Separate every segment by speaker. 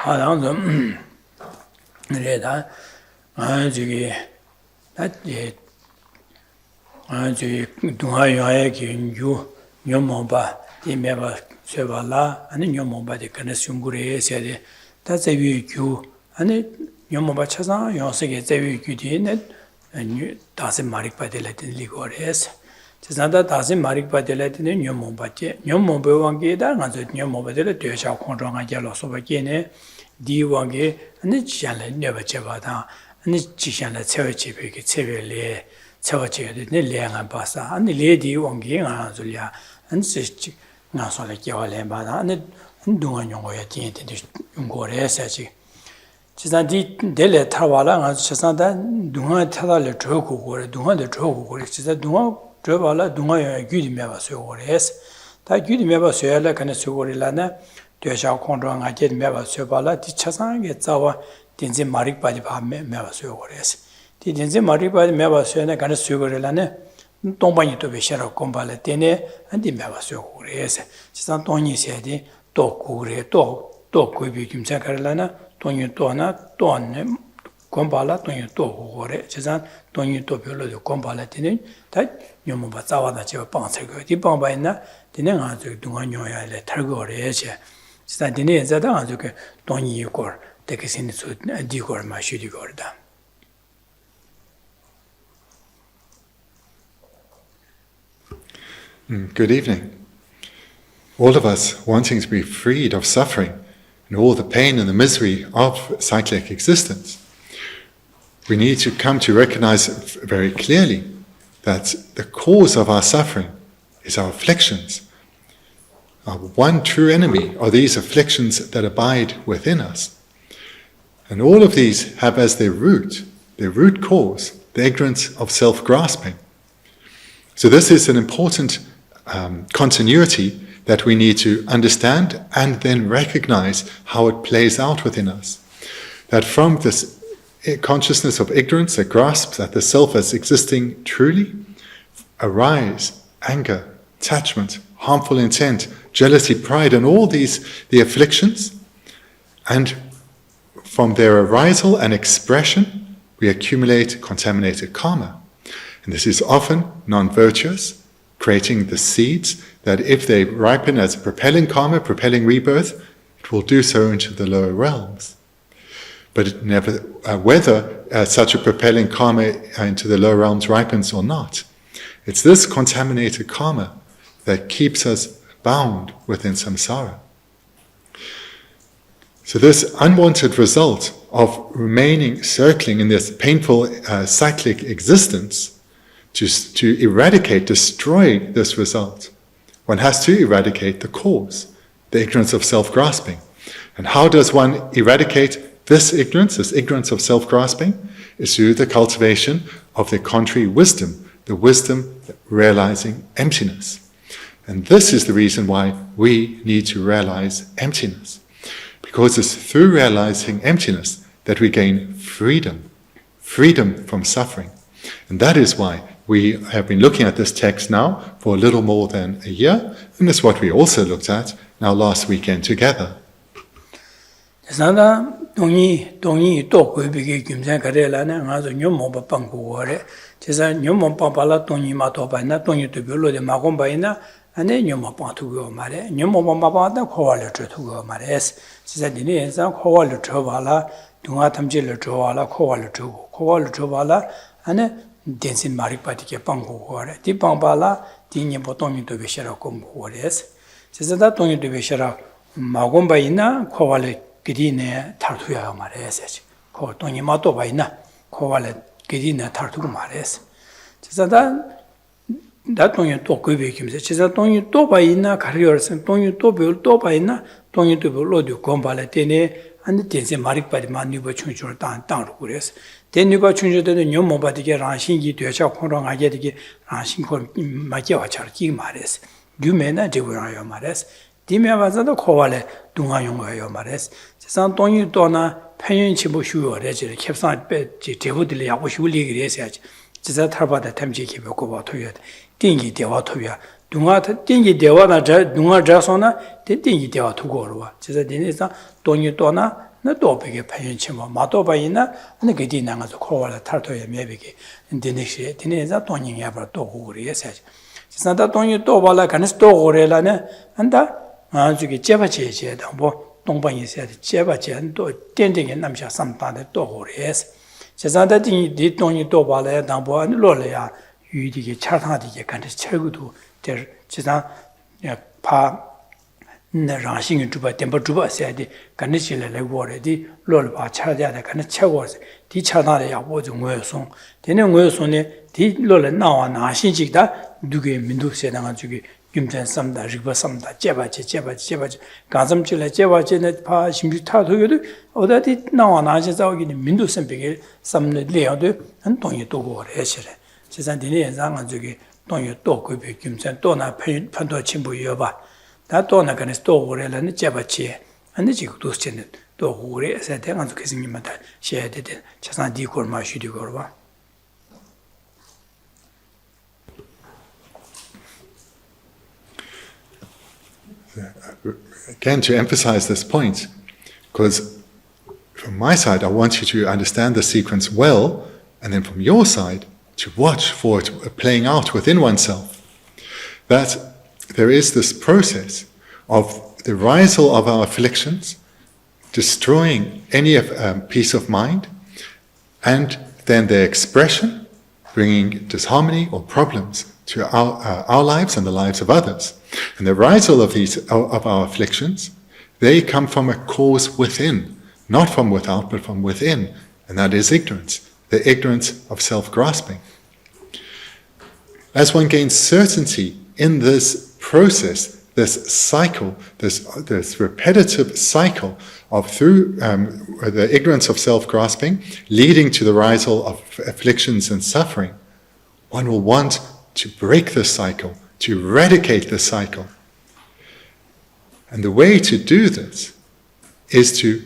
Speaker 1: 아랑좀 내다 저기 저기 동아야의 긴주 녀모바 이메바 쇠발라 아니 녀모바데 그네 숨구레 세데 다제위규 아니 녀모바 차상 요세게 제위규디네 다세 마릭바데레든 리고레스 제산다 다세 마릭바데레든 녀모바제 녀모베왕게다 가서 녀모바데레 되샤 콘정가 잘로서바게네 디왕게 아니 지안레 녀바제바다 아니 지샹레 체외지베게 체외레 체외지게네 레앙한 바사 아니 레디 왕게 가서야 안스치 나서레 겨레바다 아니 운동한 용어야 뒤에데 용거레서지 지산디 델레 타와라 가서 지산다 동안 타달레 저고고레 동안데 저고고레 지산 동안 저발라 동아야 규디메바서 고레스 다 규디메바서야라 간에 소고레라나 되샤 콘드랑아 제메바서 발라 디차상게 자와 딘제 마릭바디 밤에 메바서 고레스 디 딘제 마릭바디 메바서네 간에 소고레라네 동반이 또 베샤라 콤발레 테네 안디 메바서 고레스 지산 돈이 세디 또 고레 또 고비 김사카라나 돈이 또나 또안네 콤발라 돈이 또 고레 지산 돈이 또 별로도 콤발레 테네 다 녀모바 자와다 저 방세고 디 방바이나 디네 가서 동안 요야레 탈고레세 지산 디네 자다 가서 그 돈이 고 데케신이 소 디고 마슈디고다
Speaker 2: Good evening. All of us wanting to be freed of suffering and all the pain and the misery of cyclic existence, we need to come to recognize very clearly that the cause of our suffering is our afflictions. Our one true enemy are these afflictions that abide within us. And all of these have as their root cause, the ignorance of self-grasping. So this is an important continuity that we need to understand and then recognize how it plays out within us. That from this consciousness of ignorance that grasps at the self as existing truly, arise anger, attachment, harmful intent, jealousy, pride, and all these, the afflictions. And from their arisal and expression, we accumulate contaminated karma. And this is often non-virtuous, creating the seeds that if they ripen as propelling karma, propelling rebirth, it will do so into the lower realms. But it never, whether such a propelling karma into the lower realms ripens or not, it's this contaminated karma that keeps us bound within samsara. So this unwanted result of remaining circling in this painful cyclic existence, to eradicate, destroy this result, one has to eradicate the cause, the ignorance of self-grasping. And how does one eradicate this ignorance of self-grasping? Is through the cultivation of the contrary wisdom, the wisdom realizing emptiness. And this is the reason why we need to realize emptiness. Because it's through realizing emptiness that we gain freedom from suffering. And that is why we have been looking at this text now for a little more than a year, and that's what we also looked at now last weekend together.
Speaker 1: Densin maripati pango gore di pambala di ne botomi to beshara kom gores sesada toni to beshara magomba ina khowale gidine tartuya mares ko toni mato baina khowale gidine tartu mares sesada da toni to gobe kimse sesada toni to baina karyorsen toni to bel to baina toni to bel lo gombale tene and densin maripati manibo chunjor dan gores Bendigo chunjode nyomobadike ranshingi decha khonrong agedike ranshin khon makia wachar ki mares gyumena debuyo mares dimewaza khowale dunga yongyo mares san tongyu dona penyin chibo shuyo reje kepsan be debudile yago shuli gresyaji 지자 탈바다 탐지 기벽고 봐토야 띵기 대화 토야 동아 띵기 대화나 자 동아 자소나 띵기 대화 두고로 와 지자 되니까 돈이 또나 나 도비게 파연치마 마도바이나 아니 그디 나가서 코와라 탈토에 매비게 인디네시 디네자 돈이야 버 도고리에 사지 지산다 돈이 도발라 가네스 도고레라네 한다 아주기 제바제제다 뭐 동방이 있어야 돼 제바제 또 땡땡이 남샤 삼다데 도고리에스 지산다 디 돈이 도발라 당보 안 로래야 유디게 차타디게 간데 철구도 저 지산 파 라싱이 주바 템버 주바 세디 간니실레 레고레디 롤바 차자데 간니 차고스 디 차다레 야보 좀 외송 되는 외송네 디 롤레 나와 나신직다 두게 민두세다가 주기 김전 삼다 리버 삼다 제바제 간섬질레 제바제네 파 심지 타도요도 어다디 나와 나시 자오기니 민두선 베게 삼네 레어도 한 동이 도고 해시래 지산 디네 연상은 주기 동이 도고 베 김전 또나 판도 친구 여봐 다 또나 간에 또 오래라는 제바치 안데 지금 도스체는 또 오래 세대가 계승님한테 셔야 되대 자산 디골 마시디 걸봐
Speaker 2: Again, to emphasize this point, because from my side, I want you to understand the sequence well, and then from your side, to watch for it playing out within oneself. That there is this process of the risal of our afflictions, destroying any peace of mind, and then their expression, bringing disharmony or problems to our lives and the lives of others. And the risal of our afflictions, they come from a cause within, not from without, but from within, and that is ignorance, the ignorance of self-grasping. As one gains certainty in this process, this cycle, this repetitive cycle of through the ignorance of self-grasping, leading to the risal of afflictions and suffering, one will want to break this cycle, to eradicate this cycle. And the way to do this is to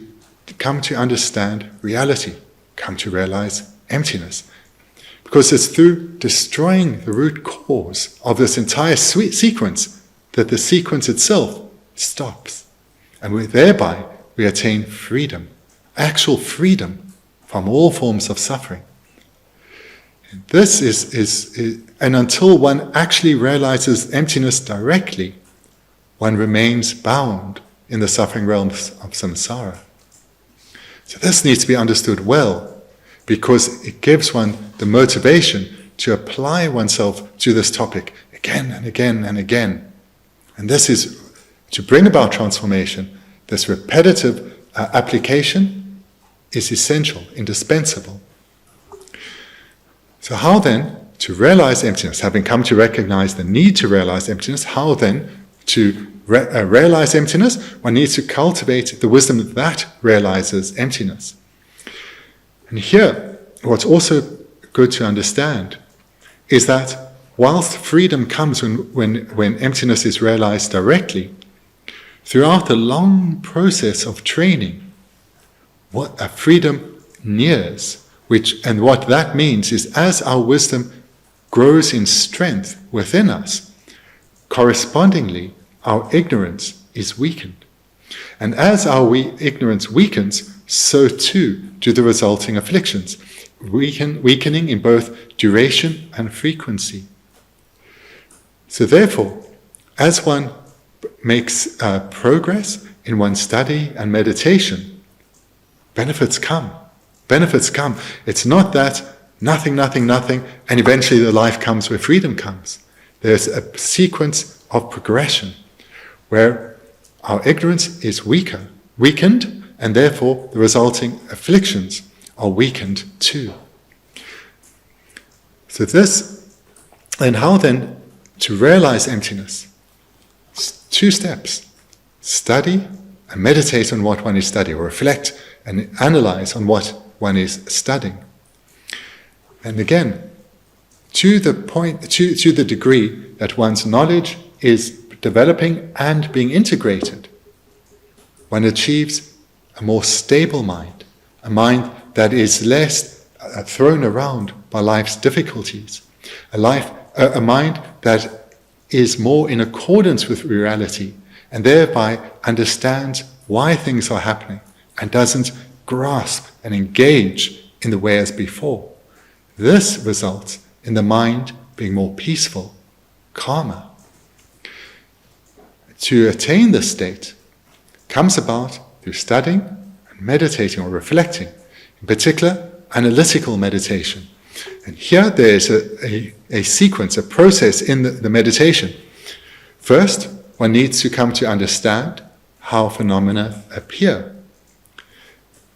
Speaker 2: come to understand reality, come to realize emptiness. Because it's through destroying the root cause of this entire sequence that the sequence itself stops. And thereby we attain freedom, actual freedom from all forms of suffering. And this and until one actually realizes emptiness directly, one remains bound in the suffering realms of samsara. So this needs to be understood well, because it gives one the motivation to apply oneself to this topic again and again and again. And this is to bring about transformation. This repetitive application is essential, indispensable. So how then to realize emptiness, having come to recognize the need to realize emptiness, how then to realize emptiness? One needs to cultivate the wisdom that realizes emptiness. And here, what's also good to understand is that whilst freedom comes when emptiness is realized directly, throughout the long process of training, what a freedom nears, and what that means is as our wisdom grows in strength within us, correspondingly, our ignorance is weakened. And as our ignorance weakens, so too do the resulting afflictions, weakening in both duration and frequency. So therefore, as one makes progress in one's study and meditation, benefits come. Benefits come. It's not that nothing, and eventually the life comes where freedom comes. There's a sequence of progression where our ignorance is weakened, and therefore the resulting afflictions are weakened too. So this, and how then to realize emptiness? 2 steps. Study and meditate on what one is studying, or reflect and analyze on what one is studying. And again, to the degree that one's knowledge is developing and being integrated, one achieves a more stable mind, a mind that is less thrown around by life's difficulties, a mind that is more in accordance with reality, and thereby understands why things are happening, and doesn't grasp and engage in the way as before. This results in the mind being more peaceful, calmer. To attain this state comes about through studying and meditating or reflecting, in particular, analytical meditation. And here there is a sequence, a process in the meditation. First, one needs to come to understand how phenomena appear.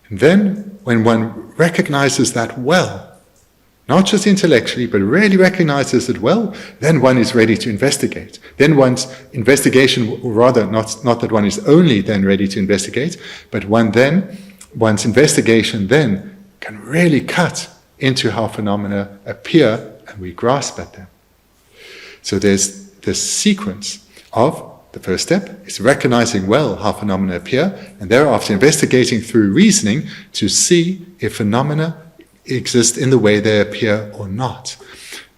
Speaker 2: And then, when one recognizes that well, not just intellectually, but really recognizes it well, then one is ready to investigate. Then one's investigation, or rather, not that one is only then ready to investigate, but one's investigation then can really cut into how phenomena appear and we grasp at them. So there's this sequence of the first step is recognizing well how phenomena appear, and thereafter investigating through reasoning to see if phenomena exist in the way they appear or not.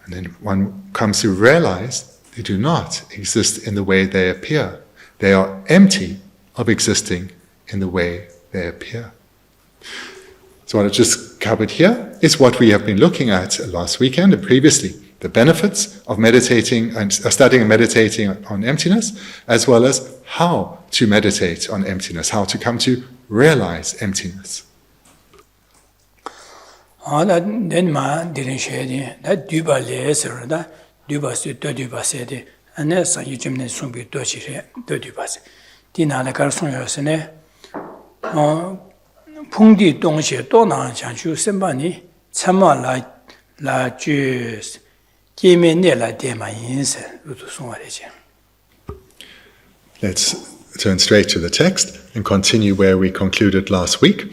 Speaker 2: And then one comes to realize they do not exist in the way they appear. They are empty of existing in the way they appear. So what I just covered here is what we have been looking at last weekend and previously. The benefits of meditating and studying and meditating on emptiness, as well as how to meditate on emptiness, how to come to realize emptiness.
Speaker 1: Then ma didn't share that duba laser, that duba suit, duba said, and that's a huge from be dodgy, dodubas. Dina la garson yosene Pungdi Dongxie Dona Chanchu Sembani, Tsama la Juice, Game Nela Dema Yinse, Lutusumarijan.
Speaker 2: Let's turn straight to the text and continue where we concluded last week.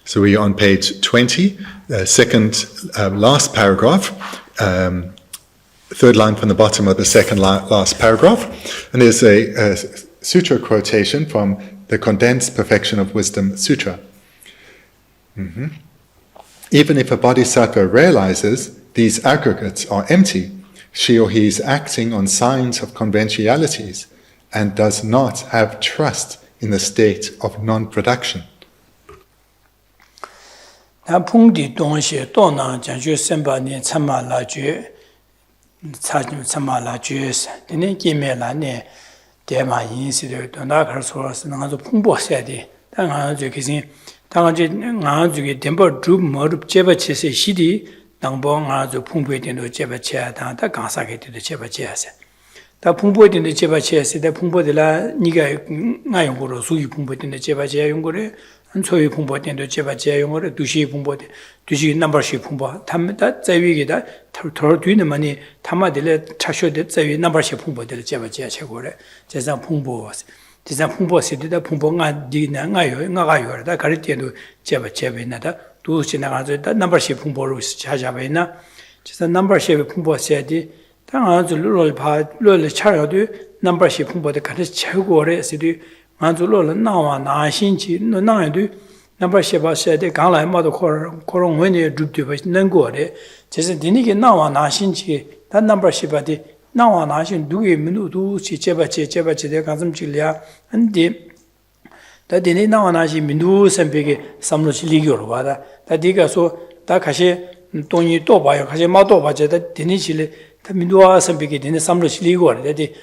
Speaker 2: So we're on page 20, second last paragraph, third line from the bottom of the second last paragraph. And there's a sutra quotation from the Condensed Perfection of Wisdom Sutra. Mm-hmm. Even if a bodhisattva realizes these aggregates are empty, she or he is acting on signs of conventionalities and does not have trust in the state of non-production.
Speaker 1: Na pungdi dongxie dona jianxue senpa ne cama la jue, cama la jue, dine gime la ne dema yin si de dona kar so se na zo pungbo se de, ta nga zo kisin, ta nga je nga zo ge dembo drup morup jeba che se shidi, dangbo nga zo pungbo de no jeba che ta ta gansa ge de jeba che se. Ta pungbo de jeba che se de pungbo de la niga nga yong go ro su yi pungbo de jeba che yong go re. 소위 풍보된도 제바 제용으로 두시 풍보데 두시 넘버시 풍보 탐다 자위기다 더 뒤는 많이 탐마들 차셔데 자위 넘버시 풍보들 제바 제 최고래 제상 풍보 제상 풍보 시대다 풍보가 니나 가요다 가릴 때도 제바 제베나다 두시 나가서 넘버시 풍보로 찾아봐이나 제상 넘버시 풍보 세디 당아주 롤 차려도 넘버시 풍보데 가릴 최고래 시디 만주로는 나와 나신지 나에도 남바시바세데 강라마도 코롱 원에 줍되버 능고래 제가 디니게 나와 나신지 단 남바시바디 나와 나신 누구의 민우도 제바제 가슴질이야 안디 다디니 나와 나신 민우 선배게 삼로시 리교로 와다 다디가서 다 가시 돈이 또 봐요 가시 마도 봐제다 디니실에 다 민우와 선배게 디니 삼로시 리고래 다디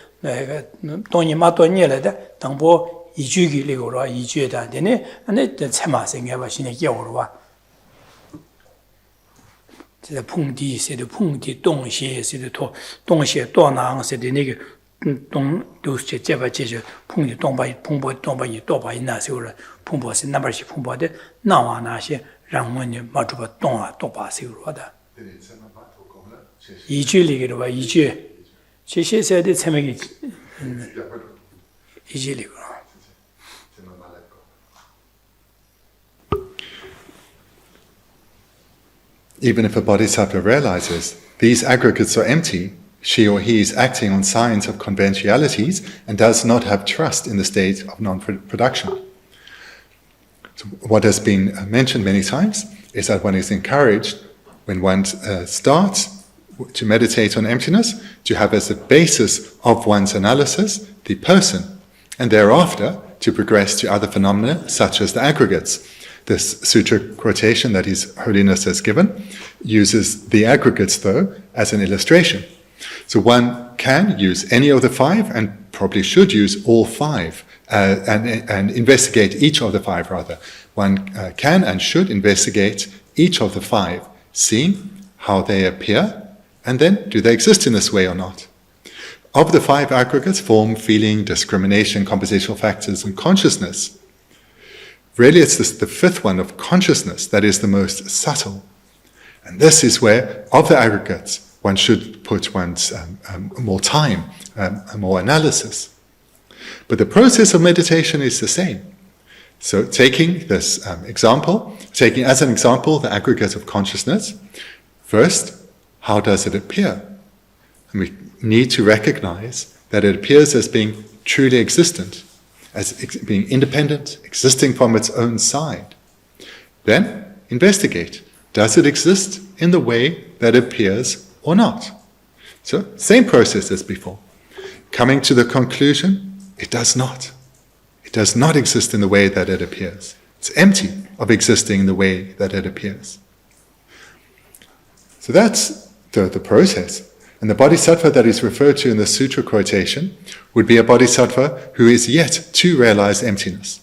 Speaker 1: 돈이 마도 녀래다 당보 이주기 리고로 이주에다 되네 안에 참아 생겨봐 신의 기억으로这碰地是的碰地东西是的托东西多囊是的那个东都是这把解决碰地东把碰波东把一多把那时候了碰波是那边是碰波的那哇那些让我呢马主把东啊多把时候的一句里个吧一句这些在的前面个一句里个
Speaker 2: Even if a bodhisattva realizes these aggregates are empty, she or he is acting on signs of conventionalities and does not have trust in the state of non-production. So what has been mentioned many times is that one is encouraged, when one starts to meditate on emptiness, to have as a basis of one's analysis the person, and thereafter to progress to other phenomena, such as the aggregates. This sutra quotation that His Holiness has given uses the aggregates, though, as an illustration. So one can use any of the five, and probably should use all five, and investigate each of the five, rather. One can and should investigate each of the five, seeing how they appear, and then, do they exist in this way or not? Of the five aggregates, form, feeling, discrimination, compositional factors, and consciousness, really it's the fifth one of consciousness that is the most subtle. And this is where, of the aggregates, one should put one's more time, more analysis. But the process of meditation is the same. So taking this example, taking as an example the aggregate of consciousness, first, how does it appear? And we need to recognize that it appears as being truly existent, as being independent, existing from its own side. Then investigate, does it exist in the way that it appears or not? So, same process as before. Coming to the conclusion, it does not. It does not exist in the way that it appears. It's empty of existing in the way that it appears. So that's the process. And the bodhisattva that is referred to in the sutra quotation would be a bodhisattva who is yet to realize emptiness.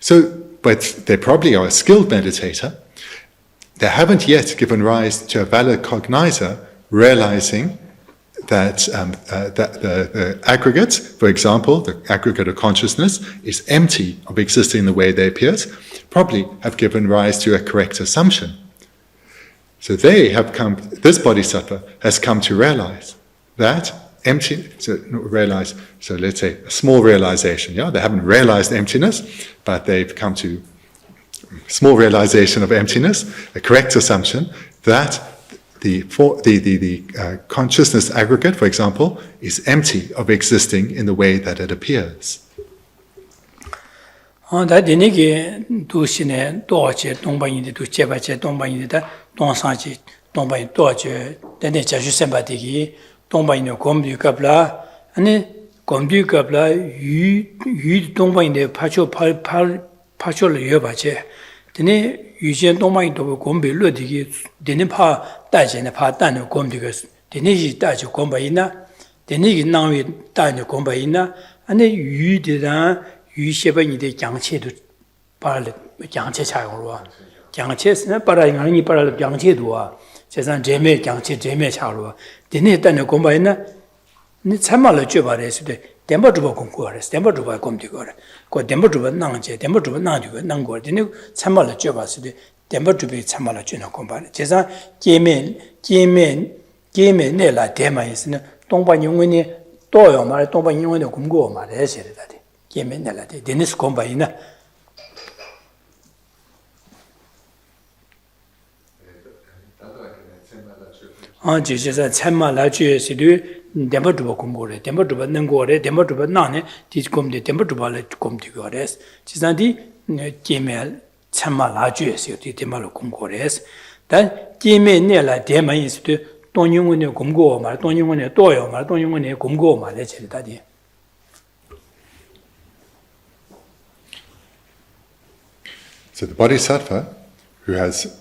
Speaker 2: So, but they probably are a skilled meditator. They haven't yet given rise to a valid cognizer realizing that the aggregate, for example, the aggregate of consciousness, is empty of existing in the way they appears, probably have given rise to a correct assumption. So this bodhisattva has come to realize that so let's say a small realization, they haven't realized emptiness, but they've come to small realization of emptiness, a correct assumption that the consciousness aggregate, for example, is empty of existing in the way that it appears.
Speaker 1: 유전 동방이 또 곰비 르디기 데네 파 따제네 파 따네 곰디가 데네지 따지 곰바이나 데네기 나위 따네 곰바이나 아니 유디다 유셰바니데 장체도 발레 장체 차고로 장체스나 빠라잉아니 빠라 장체도와 세상 제메 장체 제메 차로 데네 따네 곰바이나 니 참말로 줘바레스데 덴버주바 공고하레스 덴버주바 곰디거래 고 덴버주바 나한테 덴버주바 나한테 난거 되네 참말로 줘봤을 때 덴버주비 참말로 주는 공부하래 제가 게멘 내라 대마에서는 동반 영원이 또요 말 동반 영원이 공고 말해야 되다 게멘 내라 대 데니스 공부이나 제가 참말로 줘서도 덴버주바 공고래 덴버주바 능고래 덴버주바 나네 디콤데 덴버주바를 곰디거레스 지산디 게멜 참말라주에서 디데말로 공고레스 단 게메 내라 데마이스도 동용원의 공고 말 동용원의 또요 말 동용원의 공고 말에 제다디
Speaker 2: So the bodhisattva who has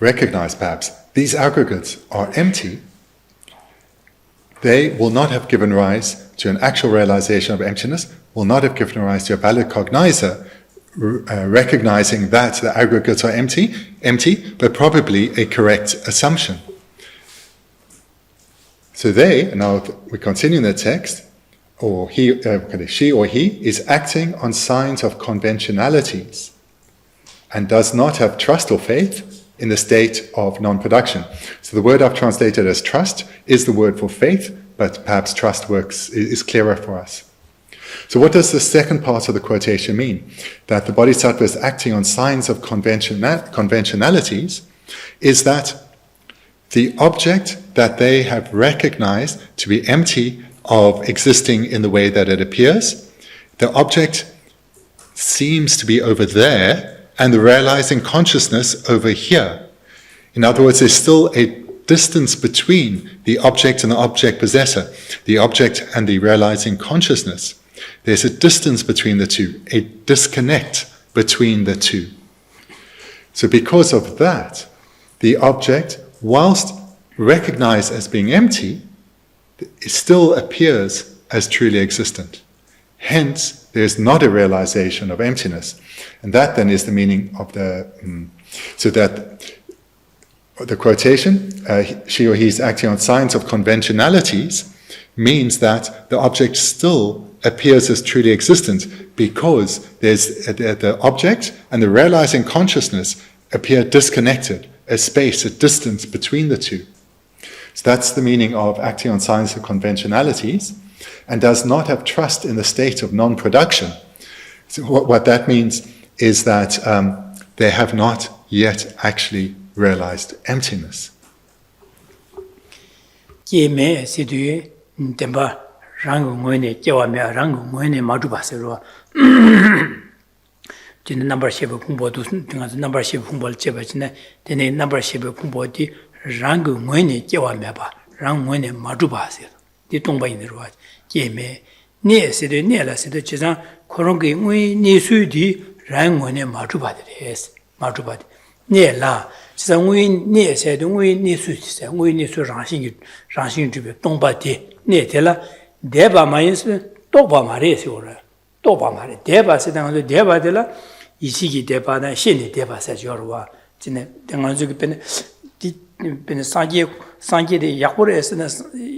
Speaker 2: recognized perhaps these aggregates are empty, they will not have given rise to an actual realization of emptiness, will not have given rise to a valid cognizer recognizing that the aggregates are empty, but probably a correct assumption. So now we continue in the text, or she or he is acting on signs of conventionalities and does not have trust or faith in the state of non-production. So the word I've translated as trust is the word for faith, but perhaps trust is clearer for us. So what does the second part of the quotation mean? That the bodhisattva is acting on signs of conventionalities is that the object that they have recognized to be empty of existing in the way that it appears, the object seems to be over there, and the realizing consciousness over here. In other words, there's still a distance between the object and the object possessor, the object and the realizing consciousness. There's a distance between the two, a disconnect between the two. So because of that, the object, whilst recognized as being empty, it still appears as truly existent. Hence, there's not a realization of emptiness. And that then is the meaning of so that the quotation, she or he is acting on signs of conventionalities, means that the object still appears as truly existent because there's the object and the realizing consciousness appear disconnected, a space, a distance between the two. So that's the meaning of acting on signs of conventionalities, and does not have trust in the state of non-production. So what that means is that they have not yet actually realized emptiness.
Speaker 1: number shape kumbo do number shape kumbo cheba chine tene number shape kumbo di rang ngone jewa me ba rang ngone ma du ba se di tong ba yin ro je me ne se de ne la se de chizang korong ge ngui ni su di rang ngone ma du ba de es ma du ba ne la chizang ngui ne se de ngui ni su se ngui ni su rang xin ju be tong ba de ne de la de ba ma yin se to ba ma re se ora to ba ma re de ba se dang de ba de la 이시기 대바나 신이 대바사 저러와 진에 당한주기 pen 상계의 약보레에서는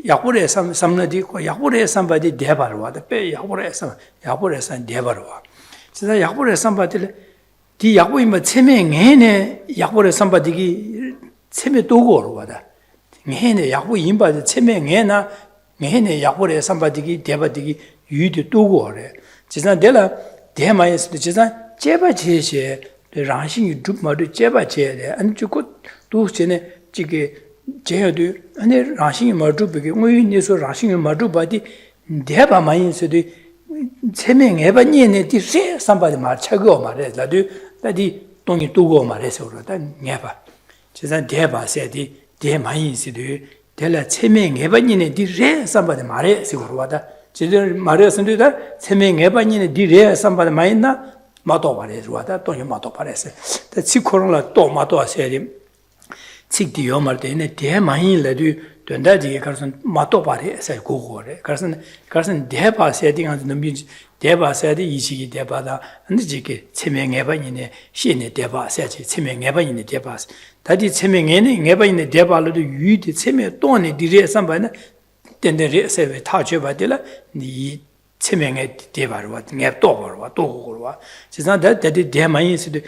Speaker 1: 약보레 삼나디 약보레 삼바디 대바로와 배 약보레에서 대바로와 진짜 약보레 삼바디 디 약보이면 체명해네 약보레 삼바디기 체매 도고로 와다 해네 약보 임바디 체명해나 해네 약보레 삼바디기 대바디기 유디 도고래 진짜 내가 대마에서 진짜 제바 제시 랑신이 줍마도 제바 제래 안 주고 또 전에 지게 제어도 아니 랑신이 마두비게 우이니서 랑신이 마두바디 대바 마인서도 세명해 봐니네 디세 삼바디 말 차고 말해 나도 나디 동이 두고 말해서 그러다 녀봐 제가 대바세디 대마인서도 대라 세명해 봐니네 디세 삼바디 말해 세고로다 제들 말해서도 세명해 봐니네 디레 삼바디 마인나 마도 말해서다 또 마도 말해서 다 치코로라 또 마도 하세요 직디요 말때네 대만이라도 된다지 그래서 마도 말해서 고고래 그래서 대바세야 되는 넘비 대바세야 돼 이식이 대바다 근데 지게 체명해 봐니네 신의 대바세야지 체명해 봐니네 대바스 다디 체명에는 해 봐니네 대바로도 유디 체명 또네 디레 삼바네 된데레서 타줘 봐들라 니 체명에 대바로와 내 또버와 또고로와 진짜 대대 대만이스도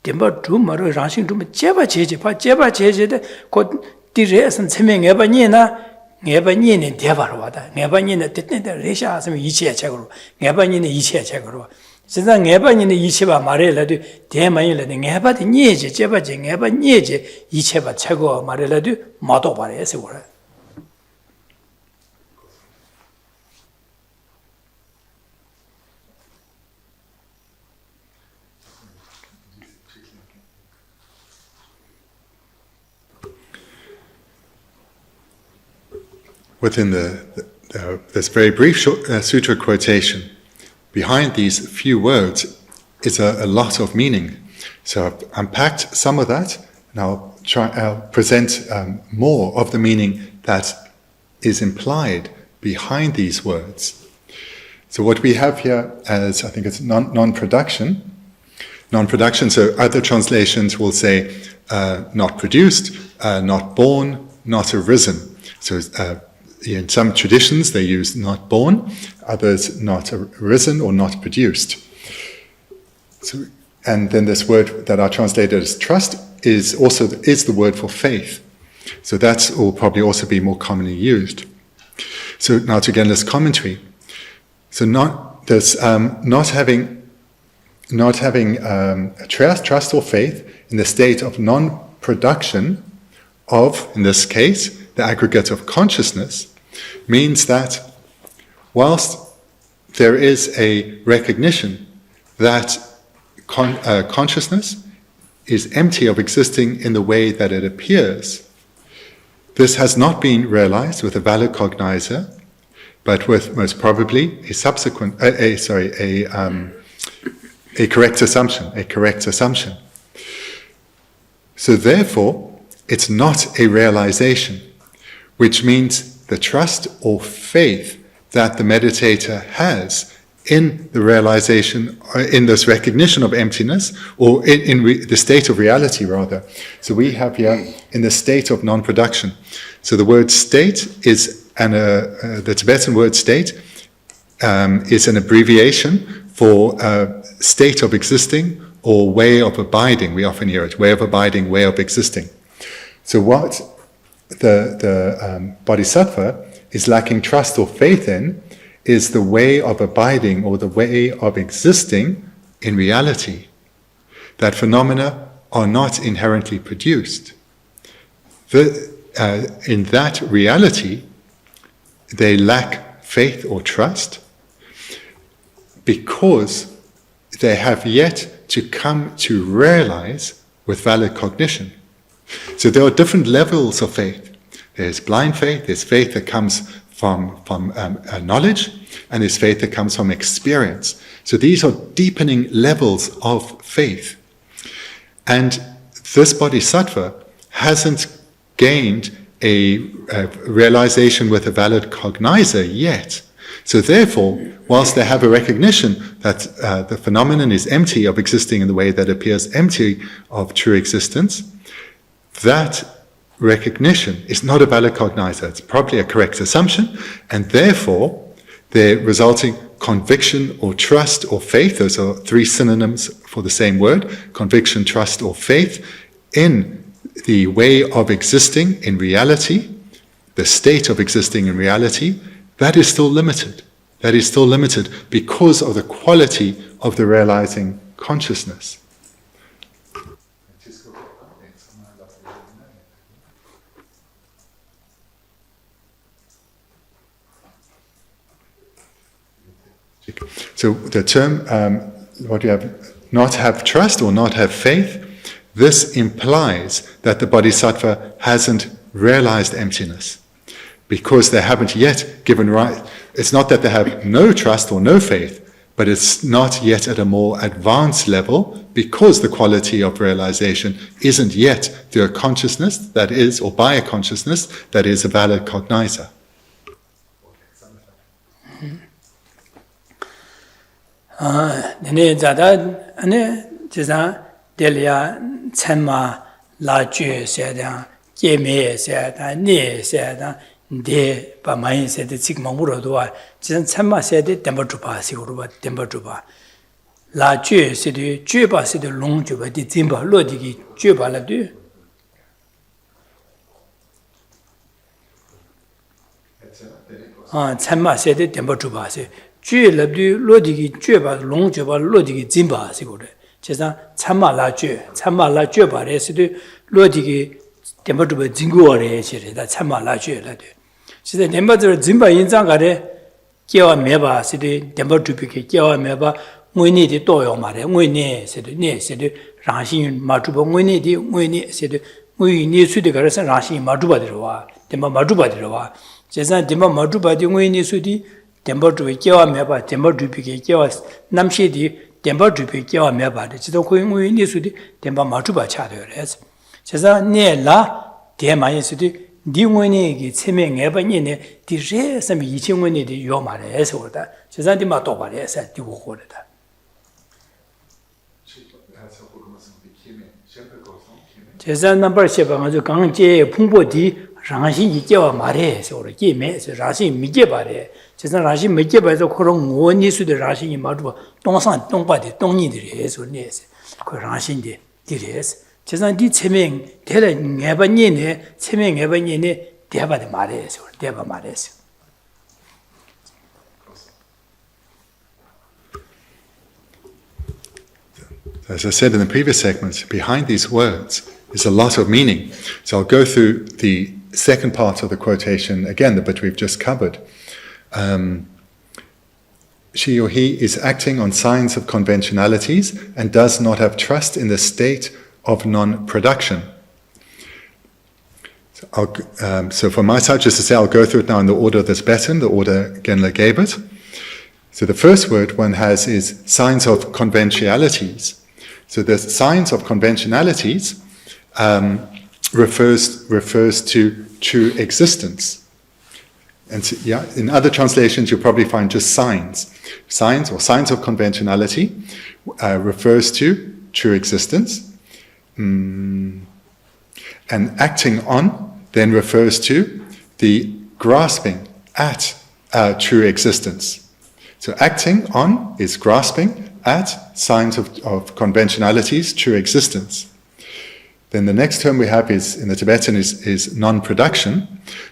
Speaker 1: demba dumaro rangshing dum jeba jeje pa jeba jeje ko diresan 체명해 봐니나 내반이네 대바로 와다 내반이네 뜻는데 레샤 하면 이치야 책으로 내반이네 이치야 책으로 진짜 내반이네 이치바 말해라도 대만이라도 내바디 니제 제바제 내바 니제 이치바 책고 말해라도 마도 말해서 그래.
Speaker 2: Within this very brief sutra quotation, behind these few words is a lot of meaning. So I've unpacked some of that, and I'll present more of the meaning that is implied behind these words. So what we have here as, I think it's non-production. Non-production, so other translations will say not produced, not born, not arisen. So in some traditions, they use not born, others not arisen or not produced. So, and then this word that are translated as trust is the word for faith. So that will probably also be more commonly used. So now to get this commentary. So not having trust or faith in the state of non-production of, in this case, the aggregate of consciousness, means that whilst there is a recognition that consciousness is empty of existing in the way that it appears, this has not been realized with a valid cognizer, but with most probably a subsequent, a correct assumption. So therefore, it's not a realization, which means the trust or faith that the meditator has in the realization, in this recognition of emptiness, or in the state of reality, rather. So we have here in the state of non-production. So the word state is, the Tibetan word state is an abbreviation for state of existing or way of abiding. We often hear it, way of abiding, way of existing. So what the bodhisattva is lacking trust or faith in is the way of abiding or the way of existing in reality. That phenomena are not inherently produced. In that reality, they lack faith or trust because they have yet to come to realize with valid cognition. So there are different levels of faith. There's blind faith, there's faith that comes from knowledge, and there's faith that comes from experience. So these are deepening levels of faith. And this bodhisattva hasn't gained a realization with a valid cognizer yet. So therefore, whilst they have a recognition that the phenomenon is empty of existing in the way that appears empty of true existence, that recognition is not a valid cognizer. It's probably a correct assumption, and therefore the resulting conviction or trust or faith, those are three synonyms for the same word, conviction, trust or faith, in the way of existing in reality, the state of existing in reality, that is still limited. That is still limited because of the quality of the realizing consciousness. So the term, what you have, not have trust or not have faith, this implies that the bodhisattva hasn't realized emptiness because they haven't yet given right. It's not that they have no trust or no faith, but it's not yet at a more advanced level because the quality of realization isn't yet through a consciousness that is, or by a consciousness that is a valid cognizer.
Speaker 1: Nene zada ane jiza delia chenma la ju se da ye me se da ne se da de ba mai se de chik mang ro do jiza chenma se de temba tu ba si ro ba temba tu ba la ju se de ju ba se de long ju ba de jin ba lo di gi ju ba la du chenma se de temba tu ba se 주 럽디 로디기 쥐바 롱쥐바 로디기 진바 시고래 제가 참마라 쥐바레스도 로디기 템버도 진고어레 시래다 참마라 쥐라도 진짜 템버도 진바 인장가래 깨와 매바 시디 템버도비게 깨와 매바 무이니디 또요 말에 무이니 시디 네시디 라신 마주보 무이니디 무이니 시디 무이니 수디 가서 라신 마주바들와 템버 마주바들와 제가 템버 마주바디 무이니 수디 템버도 깨와 매바 템버도비게 깨와 남시디 템버도비 깨와 매바데 지도 고인의 니수디 템버 마주바 차려래서 제가 네라 대마이스디 니원이기 체명해바니네 디제스미 이친원이디 요 말해서 오다 제가 디마 또 말해서 디고 고르다 제가 넘버 7번 강제 풍보디 라신이 깨와 말해서 오래 게메서 라신 미게 말해 제가 라신 미게 봐서 그런 원니수들 라신이 마주 동산 동바디 동니들이 해서 내서 그 라신데 디레스 제가 디 체명 대래 해바니네 체명 해바니네 대바데 말해서 대바 말해서
Speaker 2: As I said in the previous segment, behind these words is a lot of meaning. So I'll go through the second part of the quotation again, the bit we've just covered. She or he is acting on signs of conventionalities and does not have trust in the state of non-production. So from my side, just to say, I'll go through it now in the order of the Tibetan, the order Genla gave it. So the first word one has is signs of conventionalities. So the signs of conventionalities refers to true existence. And so, in other translations, you'll probably find just signs. Signs or signs of conventionality refers to true existence. And acting on then refers to the grasping at true existence. So acting on is grasping at signs of conventionalities, true existence. Then the next term we have is, in the Tibetan, is non-production.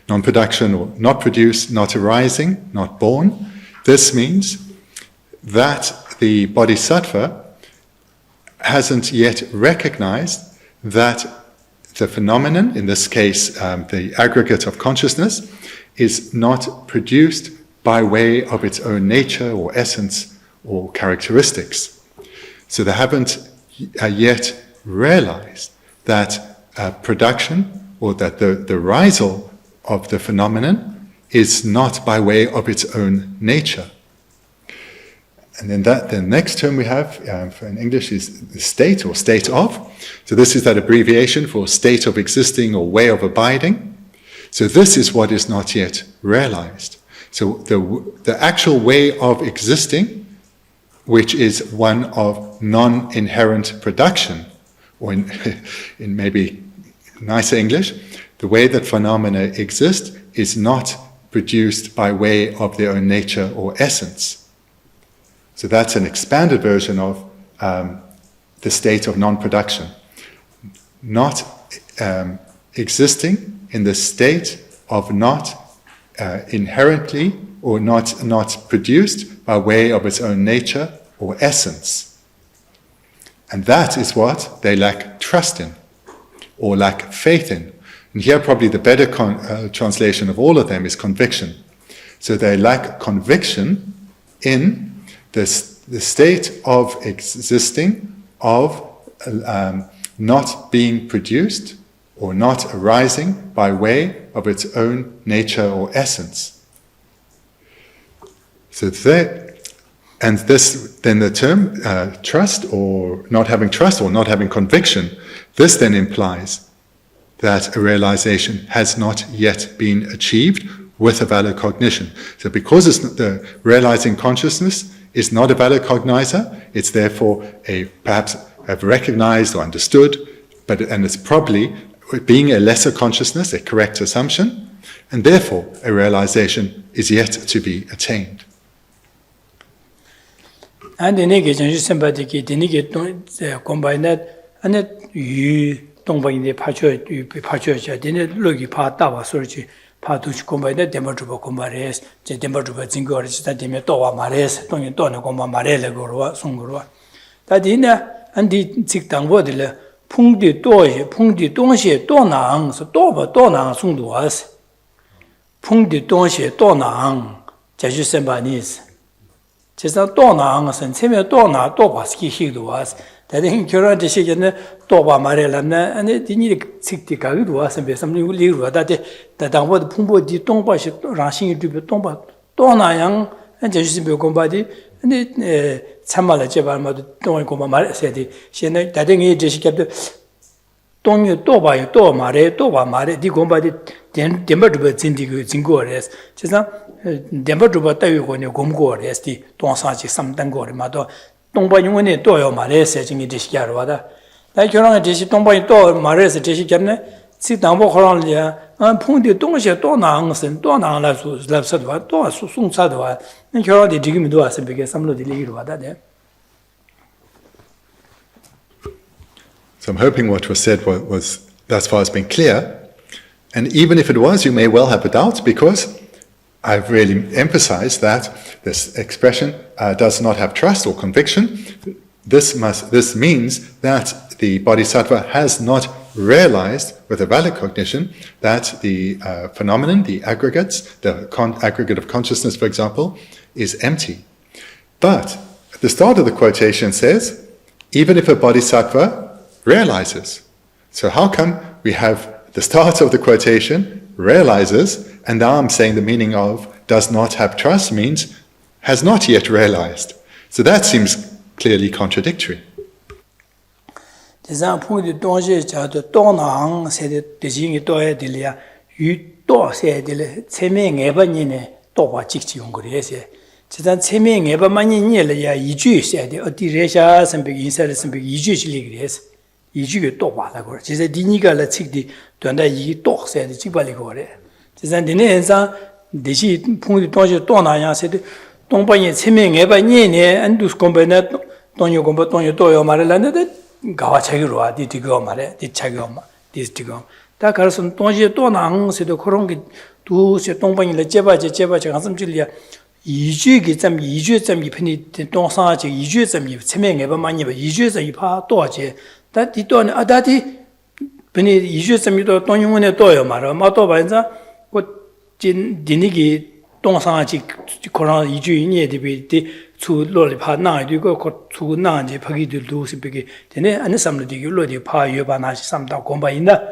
Speaker 2: Non-production, or not produced, not arising, not born. This means that the bodhisattva hasn't yet recognized that the phenomenon, in this case the aggregate of consciousness, is not produced by way of its own nature or essence or characteristics. So they haven't yet realized that production, or that the arisal of the phenomenon, is not by way of its own nature. And then the next term we have in English is state, or state of. So this is that abbreviation for state of existing or way of abiding. So this is what is not yet realized. So the actual way of existing, which is one of non-inherent production, or in maybe nicer English, the way that phenomena exist is not produced by way of their own nature or essence. So that's an expanded version of the state of non-production. Not existing in the state of not inherently, or not produced by way of its own nature or essence. And that is what they lack trust in, or lack faith in. And here probably the better translation of all of them is conviction. So they lack conviction in the state of existing, of not being produced or not arising by way of its own nature or essence. So then the term trust, or not having trust, or not having conviction, this then implies that a realization has not yet been achieved with a valid cognition. So because the realizing consciousness is not a valid cognizer, it's therefore perhaps have recognized or understood, and it's probably being a lesser consciousness, a correct assumption, and therefore a realization is yet to be attained.
Speaker 1: And the negation is somebody getting the combined and you don't buy the patcher, didn't look part of search. Patuch combined the Demotuba Combares, the Demotuba Zingor, that Demetoa Mares, Tony Comba Marella Gorua, Sungurua. That dinner and the Zictan Wadilla, Pung de Doye, Pung de Donche, Donang, so Doba Donang Sunduas. Pung de Donche, Donang, Jajusembanis. Just not Donang, and Semi Dona, Dobaski Hiduas. That in current decision, Doba Marella, and it didn't Sictica was and be something little that I would Pumbo di Tomba rushing to be Tomba, Dona Young, and Jesuit Combadi, and it Samala Jebama, Don Comba said, she that thing just kept Don you Doba, Doba Mare, di Combadi, then Demotuba Zingores, just not Demotuba Tayo Gomgor, as the Don Sachi, some Dangor, Mato. Don't buy you any toy or mares setting in this yarwada. Like you're on a dish, don't buy toy, mares, dish cabinet, sit down, walk around there, and point the donja, donangs, and donang left sadwa, door, soon sadwa, and you're already digging to us because some of the legal there.
Speaker 2: So I'm hoping what was said was thus far has been clear. And even if it was, you may well have a doubt, because I've really emphasized that this expression does not have trust or conviction. This means that the bodhisattva has not realized with a valid cognition that the phenomenon, the aggregates, the aggregate of consciousness, for example, is empty. But at the start of the quotation says, even if a bodhisattva realizes. So how come we have the start of the quotation, realizes, and now I'm saying the meaning of does not have trust means has not yet realized. So that seems clearly contradictory.
Speaker 1: 지단 체명 에바만이 니엘야 이주시에 어디 레샤 선백 인사를 선백 이주실리 그래서 이주게 또 받아고 지제 디니가라 책디 된다 이 똑세에 찍발리고 그래 지단 디네 현상 대시 풍이 동시 또 나야세도 동반이 체명 에바니네 안두스 콤베나 동요 콤베 동요 또요 말을라는데 가와 책으로 와 디디고 말해 디차고 마 디스티고 다 가르선 동시 또 나앙세도 그런 게 두세 동반이를 제바제 가슴 질이야 이주기점 이주점 이편이 동상아지 이주점 이 체명에 많이 봐 이주점 이파 또지 다디 또는 아다디 분이 이주점이도 동용원에 또요 말아 마도 반자 그 디니기 동상아지 그런 이주인이 되비 추로리 파나 이거 그 추나지 파기들도 싶게 되네 아니 삼르디 요로디 파 여바나시 삼다 공바인다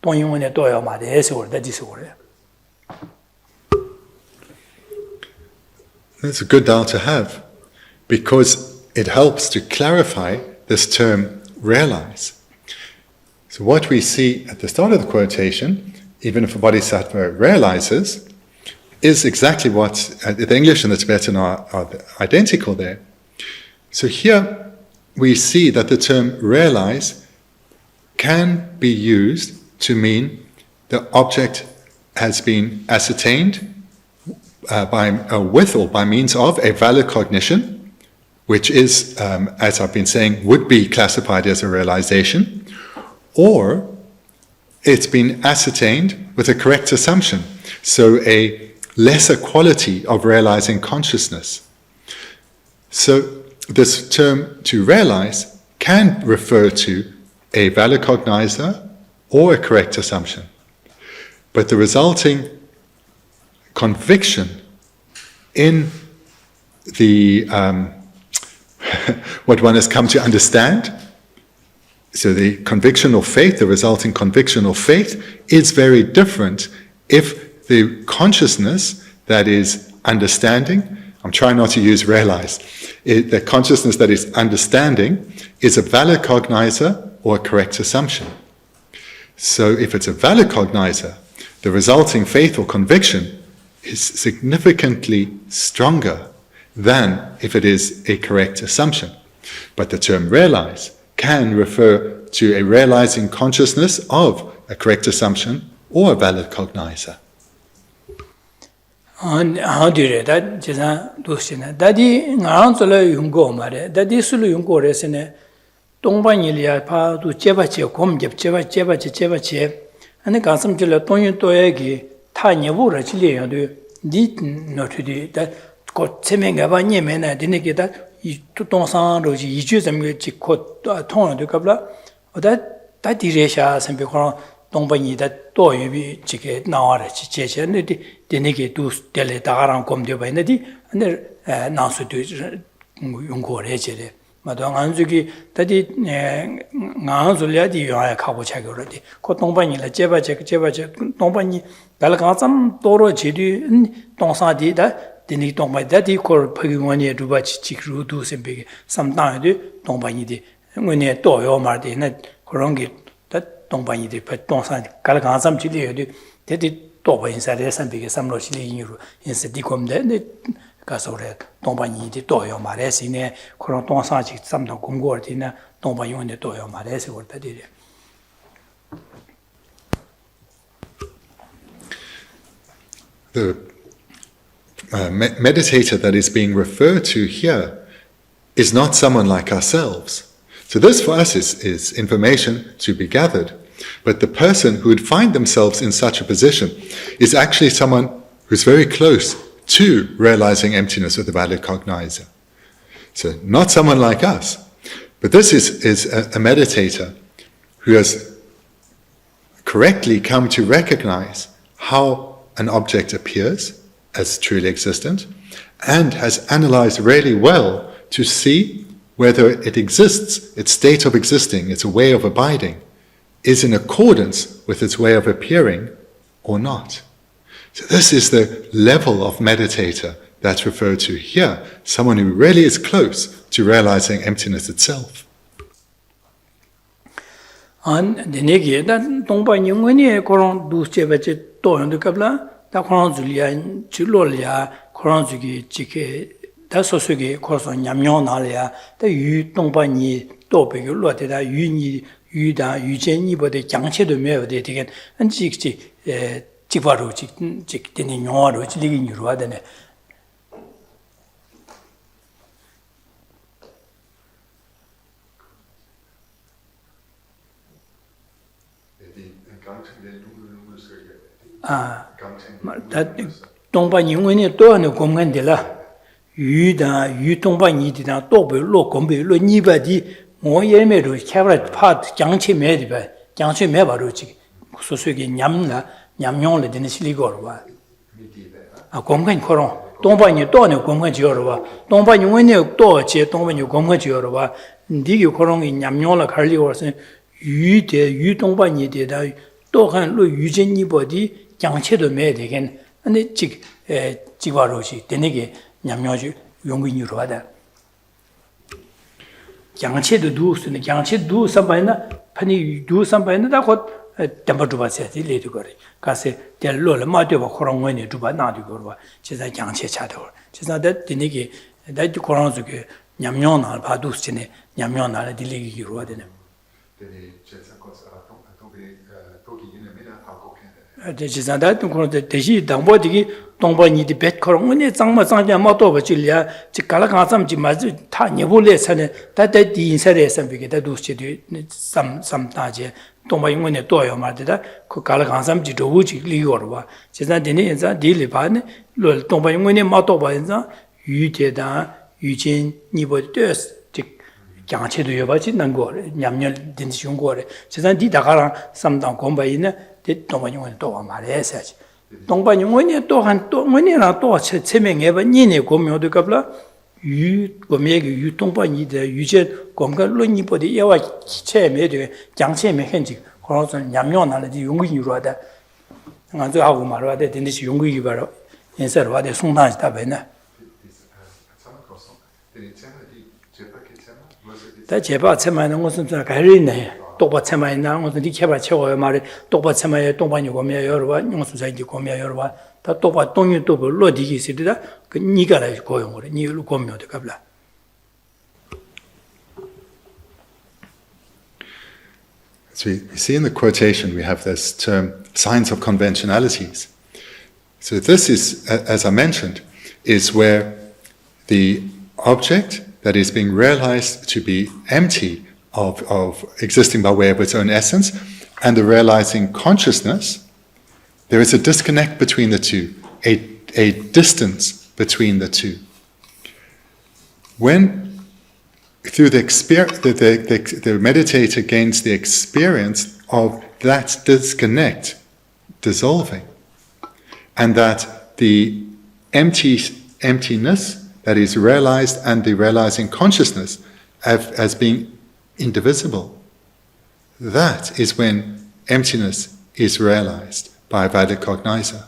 Speaker 1: 동용원에 또요 말에서 올다지서 그래.
Speaker 2: That's a good Dao to have, because it helps to clarify this term, realize. So what we see at the start of the quotation, even if a bodhisattva realizes, is exactly what the English and the Tibetan are identical there. So here we see that the term realize can be used to mean the object has been ascertained with or by means of a valid cognition, which is, as I've been saying, would be classified as a realization, or it's been ascertained with a correct assumption, so a lesser quality of realizing consciousness. So this term to realize can refer to a valid cognizer or a correct assumption, but the resulting conviction in the what one has come to understand, so the conviction or faith, the resulting conviction or faith is very different if the consciousness that is understanding, I'm trying not to use realize, the consciousness that is understanding is a valid cognizer or a correct assumption. So if it's a valid cognizer, the resulting faith or conviction is significantly stronger than if it is a correct assumption. But the term realize can refer to a realizing consciousness of a correct assumption or a valid cognizer.
Speaker 1: How do you that? Daddy, Nanzola Yungo Mare, Daddy Sulu Yungo Resene, Dongbanyilia Pa to Jevache, Comjep, Jevache, and the Gansam Jilla Tonyo Toegi. Tanya Wura Chile, did not to do that. Got Seming Avanye Mena, didn't get that. You took on San Rosi, you choose them with Chicot, Tona de Cabla, or that Diresha, and because Dombani that toy be chicket now, Chiche, and the negate to Dele Taran come to Vanity, and there Nansu to Ungo Regere. Madame Anzuki, that did Nanzulia, you are a couple check already. Cotombani, la Jevache, Tombani, Dalakasam, Toro Chidu, Tonsadi, that didn't talk my daddy called Pagumania to watch Chikru do some big, sometimes do Tombani. When you toy or Martin, that Korongi, that Tombani, but Tonsan, Kalakasam Chili, they did talk inside some big, some Rochili in Euro, in Sedicum, then. Casore, Tombani, the Toyo Maresine, Coronton Sachi, some Congortina, Tombayon, the Toyo Mares, or the did.
Speaker 2: The meditator that is being referred to here is not someone like ourselves. So this for us is information to be gathered. But the person who would find themselves in such a position is actually someone who's very close to realizing emptiness with a valid cognizer. So not someone like us, but this is a meditator who has correctly come to recognize how an object appears as truly existent and has analyzed really well to see whether it exists, its state of existing, its way of abiding, is in accordance with its way of appearing or not. So this is the level of meditator that's referred to here, someone who really is close to realizing emptiness itself.
Speaker 1: An denegi da dongpa nyungweni korong du cheba che to yong de kabla da korong zulia chulo ya korong zugi chike da sosu ge korso nyamyo na ya da yu dongpa ni to be ge lo de da yu ni yu da yu jen ni bo de jiang che de me de de an ji ji ji ba ro ji ji de ni nyo ro ji li ni ro de ne that Dongpa Yungwen to an Gomgan de la Yu da Yu Dongpa Yi di da to be lo gombe lo ni ba di mo ye me ro khabra pat jangche me di ba jangche me ba ro chi so so ge nyam na nyam yong le de ni sili go ro ba a Gomgan koron Dongpa Yi to ne Gomgan ji ro ba Dongpa Yungwen ne to che Dongpa Yi Gomgan ji ro ba ndi ge koron nyam yong la khar li go se Yu de Yu Dongpa Yi de da to han lo yu jen ni bo di 장체도 매 되긴 근데 지와로시 되네게 냠녀지 용근이로 하다 장체도 두스네 장체도 삼바이나 파니 두 삼바이나 다곧 담바도 봐서 딜레도 거리 가서 델로를 마되고 코롱원이 두바 나도 거봐 제가 장체 차도 제가 되네게 다지 코롱스게 냠녀나 바두스네 냠녀나 딜레기로 하되네 지자다 그런데 대시 당보디기 동반이디 백커롱은에 장마 장자 마도 버질이야 지깔아 가sam지 맞지 다 내볼래 사네 다다디 인사에 선비게 다두시디 삼다제 동반인원에 또요 말다 그 깔아 가sam지 도우지 리거와 지자데네 인자 딜리바네 로 동반인원에 마도 봐인자 유제다 유진 니보데스 장체도 여바지 난거 냠냠 된지 용거래 지자 디다가랑 삼당 공바이네 동반용원에 또 말해야지. 동반용원에 또한 또 뭐냐나 또 체명해봐 니네 고묘도 갑라 유 고매기 유 동반이데 유제 공간로 니보디 야와 체매되 장체매 현지 그래서 냠뇨나르디 용기로 하다. 안저 하고 말하되 된듯이 용기기 바로 인사로 하되 송탄지 답에나. 다 제바 체마는 것은 좀 가리네. 똑바 체마이나 무슨 디케바 채워요 말이 똑바 체마에 동반이 고미야 여러와 용수 자기 고미야 여러와 다 똑바 동이 또 로디기 있으리다 그 니가 라 고용을 니로 고미도 갑라.
Speaker 2: So we see in the quotation we have this term signs of conventionalities. So this is, as I mentioned, is where the object that is being realized to be empty of existing by way of its own essence, and the realizing consciousness, there is a disconnect between the two, a distance between the two. When through the meditator gains the experience of that disconnect dissolving, and that the emptiness that is realized and the realizing consciousness as being indivisible, that is when emptiness is realized by a valid cognizer.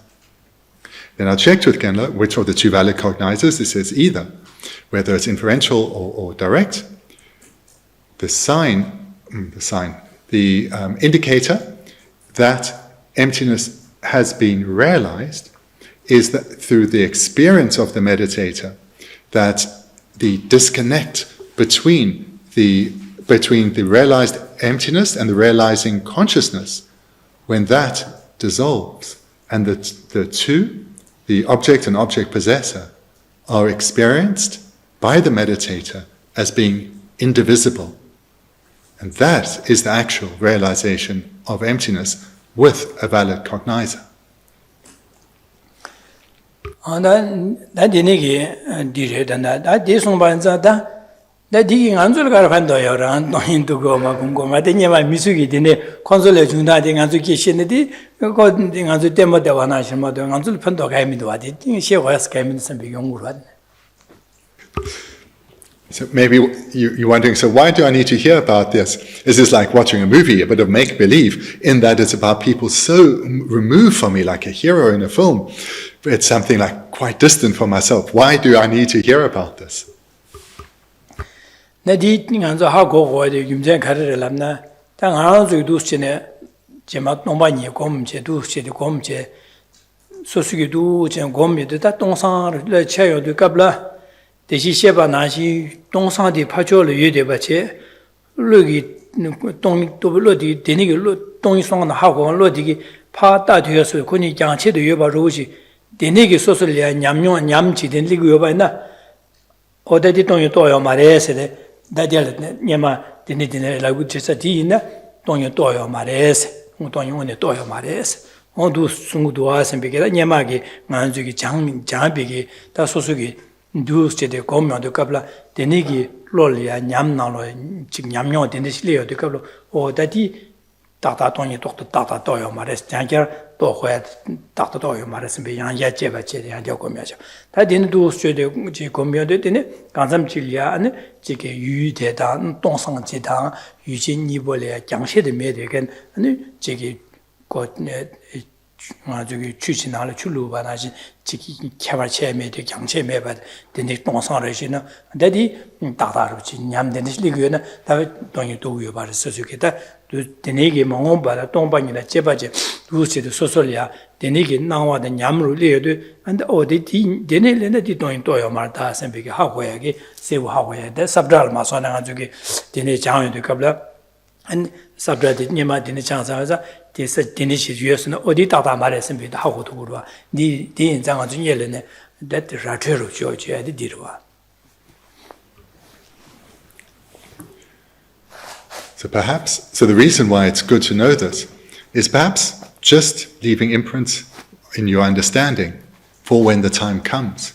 Speaker 2: Then I checked with Genla which of the two valid cognizers. This is either, whether it's inferential or direct. The indicator that emptiness has been realized is that through the experience of the meditator, that the disconnect between the realized emptiness and the realizing consciousness, when that dissolves, and the two, the object and object possessor, are experienced by the meditator as being indivisible. And that is the actual realization of emptiness with a valid cognizer.
Speaker 1: 디기 안줄 가라반도요. 안도인도고 막 궁금하더니 막 미숙이 되네. 콘솔에 중다데 안줄 계시는데 그거 안줄 때마다 와나시마도 안줄 편도 가미도 와디. 시와스 가미는 선비 용구로 왔네.
Speaker 2: So maybe you're wondering, so why do I need to hear about this? Is this like watching a movie, a bit of make-believe, in that it's about people so removed from me, like a hero in a film? It's something like quite distant from myself. Why do I need to hear about this?
Speaker 1: 대시 셰바 나시 동상디 파조를 유대바체 르기 동도블로디 데니기 동이 송나 하고 로디기 파다 되어서 군이 장체도 여바로시 데니기 소설이야 냠뇨 냠지된 리그 여바나 어디디 동이 또요 말해서데 다디알 냐마 데니디네 라고 제사디나 동이 또요 말해서 동이 오네 또요 말해서 어두 숨도 와선비게라 냐마기 만주기 장비기 다 소수기 두스제데 고명도 갑라 데니기 롤이야 냠나로 지 냠뇨 데니실이요 갑로 오다디 따따톤이 똑도 따따도요 말했어 장겨 또 거야 따따도요 말했으면 비양야 제바제 양겨 고명죠 다 데니도 스제데 지 고명도 데니 간삼질이야 아니 지게 유대다 동상지다 유진이벌이야 장세데 메데겐 아니 지게 곧네 저기 추진하려 출루바나지 지기 개발체매도 경체매바 데니 동상으로시는 데디 다다르지 냠데니 리그나 다베 돈이 도우여 바르서 저기다 데니게 몽바라 동방이나 제바제 루시도 소설이야 데니게 나와다 냠로 리에도 안데 어디디 데니레나디 돈이 도요 말다 선비게 하고야게 세우 하고야데 삽달 마소나 저기 데니 장여도 갑라 안 삽달디 녀마 데니 장사자 this initiation 어디 다다 말했으면 하고도 그러와 네 인장은 좀 예래네 that 라트로 줘줘야 돼 뒤로와.
Speaker 2: So the reason why it's good to know this is perhaps just leaving imprints in your understanding for when the time comes.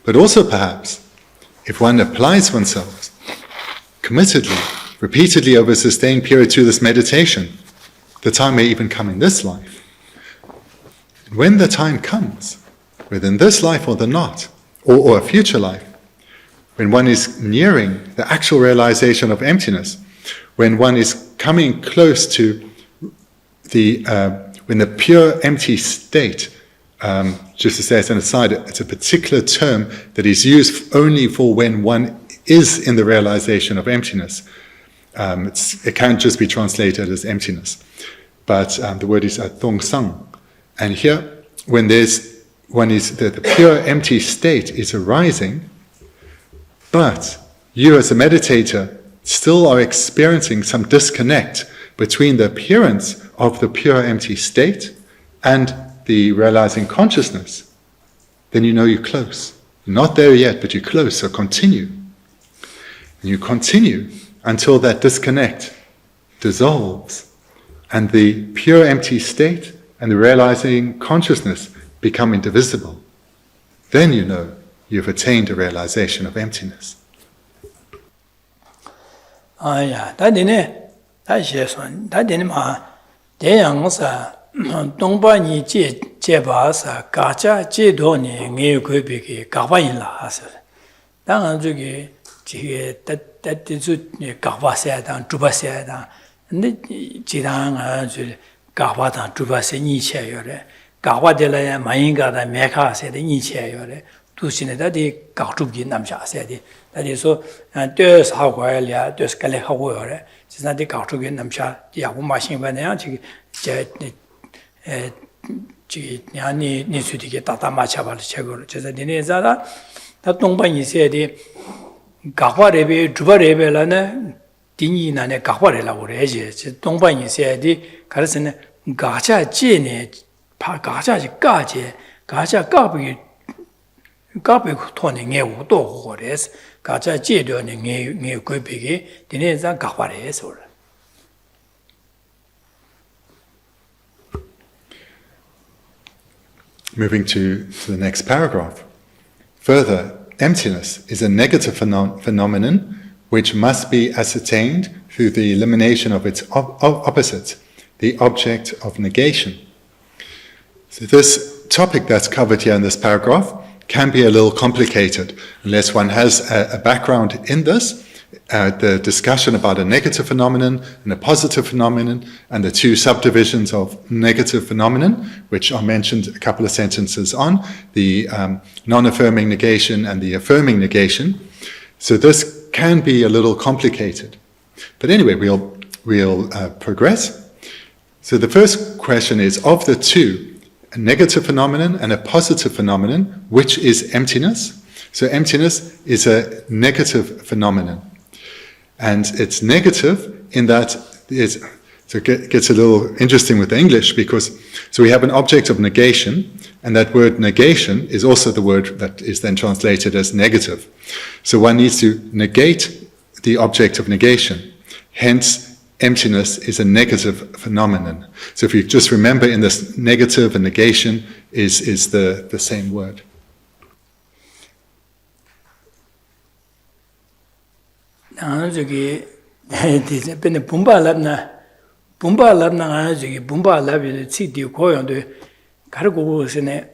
Speaker 2: But also perhaps, if one applies oneself committedly, repeatedly over a sustained period to this meditation, the time may even come in this life. When the time comes, whether in this life or the not, or a future life, when one is nearing the actual realization of emptiness, when one is coming close to when the pure empty state, just to say as an aside, it's a particular term that is used only for when one is in the realization of emptiness. It can't just be translated as emptiness. But the word is Dongsang. And here, when the pure empty state is arising, but you as a meditator still are experiencing some disconnect between the appearance of the pure empty state and the realizing consciousness, then you know you're close. You're not there yet, but you're close, so continue. And you continue until that disconnect dissolves and the pure empty state and the realizing consciousness become indivisible. Then you know you've attained a realization of emptiness.
Speaker 1: 근데 지당아 저 가바다 두바세 니체요래 가바델라야 마인가다 메카세데 니체요래 두신에다디 가주기 남샤세데 다디서 뜻 하고야랴 뜻 갈래 하고요래 지나디 가주기 남샤 야고 마신바네야 지금 지 냐니 니수디게 따다 마차발 책을 제가 니네자다 다 동반이 세디 가바레베 두바레베라네 딩이나네 가바레라고 그래야지. 동반이 세야지. 가르스는 가자 제네 파 가자지 가제 가자 가비 토네 녜우도 그래서 가자 제도네 녜 고비게 디네자 가바레서.
Speaker 2: Moving to the next paragraph. Further, emptiness is a negative phenomenon which must be ascertained through the elimination of its opposite, the object of negation. So this topic that's covered here in this paragraph can be a little complicated unless one has a background in this. The discussion about a negative phenomenon and a positive phenomenon, and the two subdivisions of negative phenomenon, which are mentioned a couple of sentences on, the non-affirming negation and the affirming negation. So this can be a little complicated. But anyway, we'll progress. So the first question is, of the two, a negative phenomenon and a positive phenomenon, which is emptiness? So emptiness is a negative phenomenon. And it's negative in that so it gets a little interesting with the English, because so we have an object of negation, and that word negation is also the word that is then translated as negative. So one needs to negate the object of negation. Hence, emptiness is a negative phenomenon. So if you just remember, in this, negative and negation is the same word.
Speaker 1: 저기 근데 분발랍나 저기 분발랍이 치디 고용도 가르고 있으네.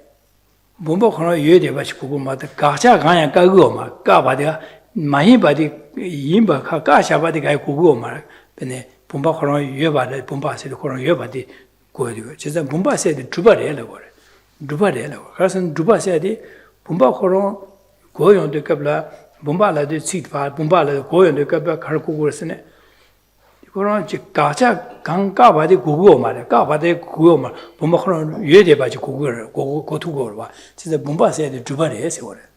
Speaker 1: 분발 코너 예대 같이 그거 맞다. 가자 가야 까고 까바디가 많이 바디 임바 가샤 바디 가 그거 말. 근데 분발 코너 예바데 분발세 코너 예바디 고디고. 진짜 분발세 두바래라고 그래. 두바래라고. 그래서 두바세디 분발 코너 고용도 갑라 Bumbala seat by Bumbala go and the Gaba Karkugus in it. You go on Gacha, Ganga by the Gugoma, Gaba de Gugoma, Bumbakron, Yede by the Gugur, go to Gorba. Since the Bumba said the Jubari is order.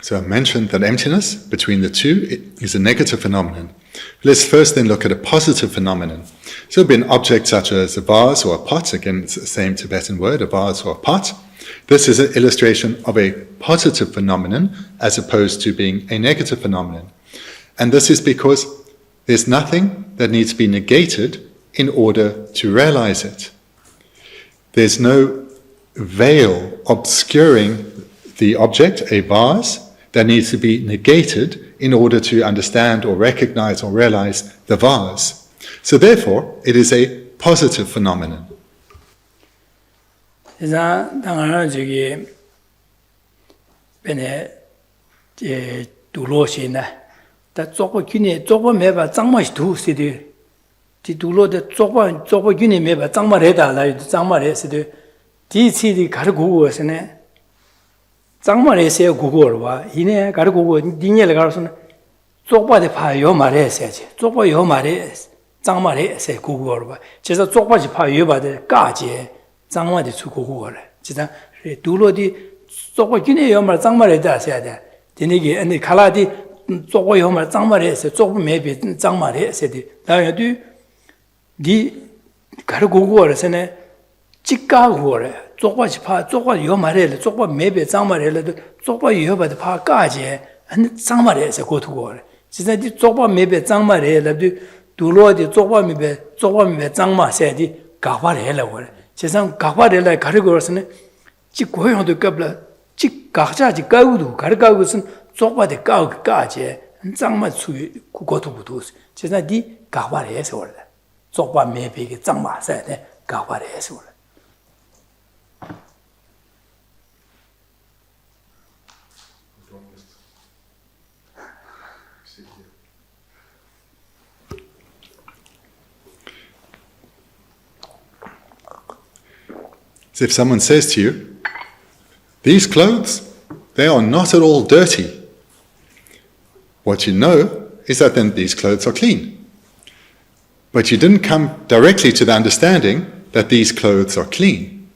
Speaker 2: So I mentioned that emptiness between the two is a negative phenomenon. Let's first then look at a positive phenomenon. So it'll be an object such as a vase or a pot. Again, it's the same Tibetan word, a vase or a pot. This is an illustration of a positive phenomenon as opposed to being a negative phenomenon. And this is because there's nothing that needs to be negated in order to realize it. There's no veil obscuring the object, a vase, that needs to be negated in order to understand or recognize or realize the vase. So therefore, it is a positive phenomenon.
Speaker 1: 장마레세 구고르와 이네 가르고 니녀를 가르서는 쪽바데 파요 말해야지. 쪽바 요 말에 장마레세 구고르와. 제가 쪽바지 파요 바데 까지 장마데 주고고래. 진짜 둘로디 쪽바 기네 요 말 장마레다 해야 돼. 되니게 아니 칼라디 쪽바 요 말 장마레세 쪽바 매비 장마레세디. 다야디 디 가르고고르세네 직가고래. 쪽바지 파 쪽바 요 말에 쪽바 매배 장말에도 쪽바 요바도 파 까지 한 장말에서 고투고 진짜 이 쪽바 매배 장말에도 둘로디 쪽바 매배 장마세디 가바래라고 그래 세상 가바래라 가르고서는 지 고용도 qabla 지 가자지 까우도 가르가고선 쪽바데 까지 장마 수 고투고도 진짜 이 가바래서 그래 쪽바 매배게 장마세데 가바래서 그래.
Speaker 2: So if someone says to you, these clothes, they are not at all dirty, what you know is that then these clothes are clean. But you didn't come directly to the understanding that these clothes are clean.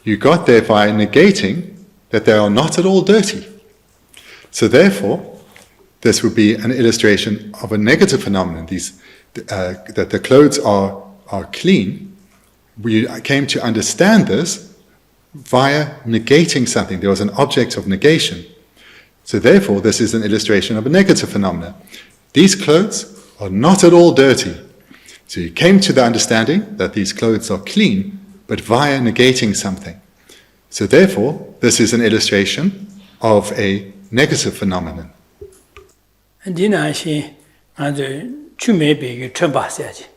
Speaker 2: You got there by negating that they are not at all dirty. So therefore, this would be an illustration of a negative phenomenon, that the clothes are clean. We came to understand this via negating something. There was an object of negation. So therefore, this is an illustration of a negative phenomenon. These clothes are not at all dirty. So you came to the understanding that these clothes are clean, but via negating something. So therefore, this is an illustration of a negative phenomenon.
Speaker 1: Dinashi and chu me be tremba said.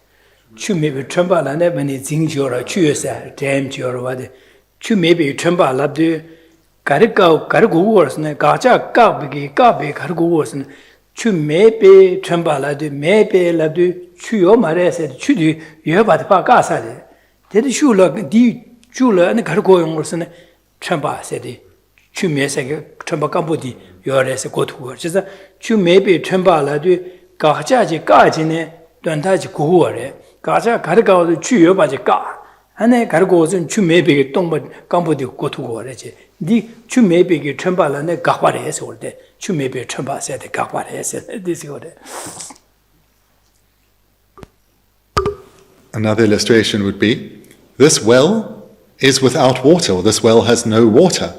Speaker 1: Chu me be tremba and never need things your choose damn your what. Chu me be tremba labdu Kargo wars and Gacha Gabby Cargo wars and Chu me be tremba ladu, me be ladu, chu your mare said, Chudu, you have at Pagasa. Did the shoe look di Jula and Cargo wars and tremba said, Chu me say tremba campodi, your as a go to work. Chu me be tremba ladu, Gacha Gajine, don't touch Kuore, Gacha Cargo, chu your baja car. And then Cargos and chu may be tomb company go to war. The chu may be tremble and a gapares or the chu may be tremble said the gapares. This order.
Speaker 2: Another illustration would be this well is without water, or this well has no water.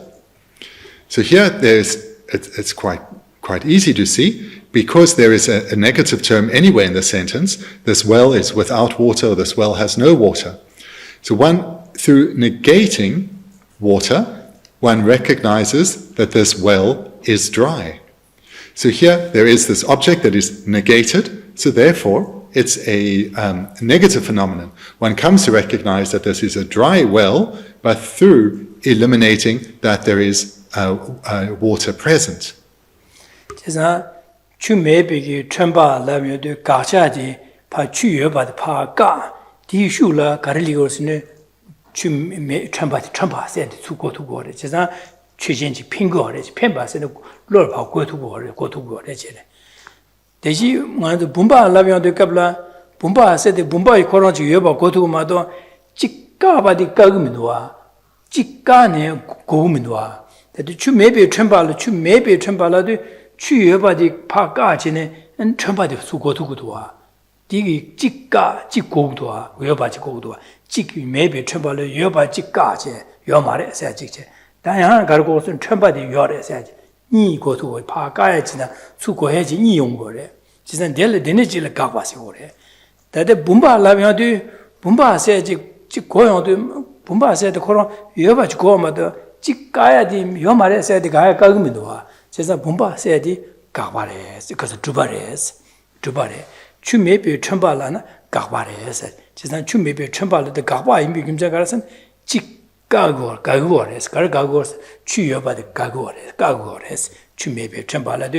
Speaker 2: So here it's quite easy to see, because there is a negative term anywhere in the sentence. This well is without water, or this well has no water. So through negating water, one recognizes that this well is dry. So here there is this object that is negated, so therefore it's a negative phenomenon. One comes to recognize that this is a dry well, but through eliminating that there is water present.
Speaker 1: Shula Carligosne Chamba said to go to war. It's not Chichenji Pingor, Pemba said, Lord, go to war. They see one the Bumba Lavion de Cabla, Bumba said the Bumba Coranji Yoba go to Mado, Chicaba di Gagumidua, Chicane Gomidua. That the two may be a trembala, two may be a trembala, two Yoba di Pagacine, and Trembadi to go to Gudua. Digi Chica, Chicodua, Yoba Chicodua, Chick maybe tremble, Yoba Chicache, Yomare said Chiche. Diana Gargos and Trembadi Yore said, Ni go to a Pagacina, Suko Hedge, Yongore. She's a daily dinigil Gabasiore. That the Bumba Laviadu, Bumba said Chicoyon, Bumba said the Coron, Yoba Chicoma, the Chicaya di Yomare said the Gaia Gagumidua. She's a Bumba said the Gabares, because of Jubare. Chu may be trembalana, Gabares. She's not chu may be trembal, the Gaba in Bigim Jagasan, Chicago, Gagores, Gargagos, Chuyo by the Gagores, chu may be trembala,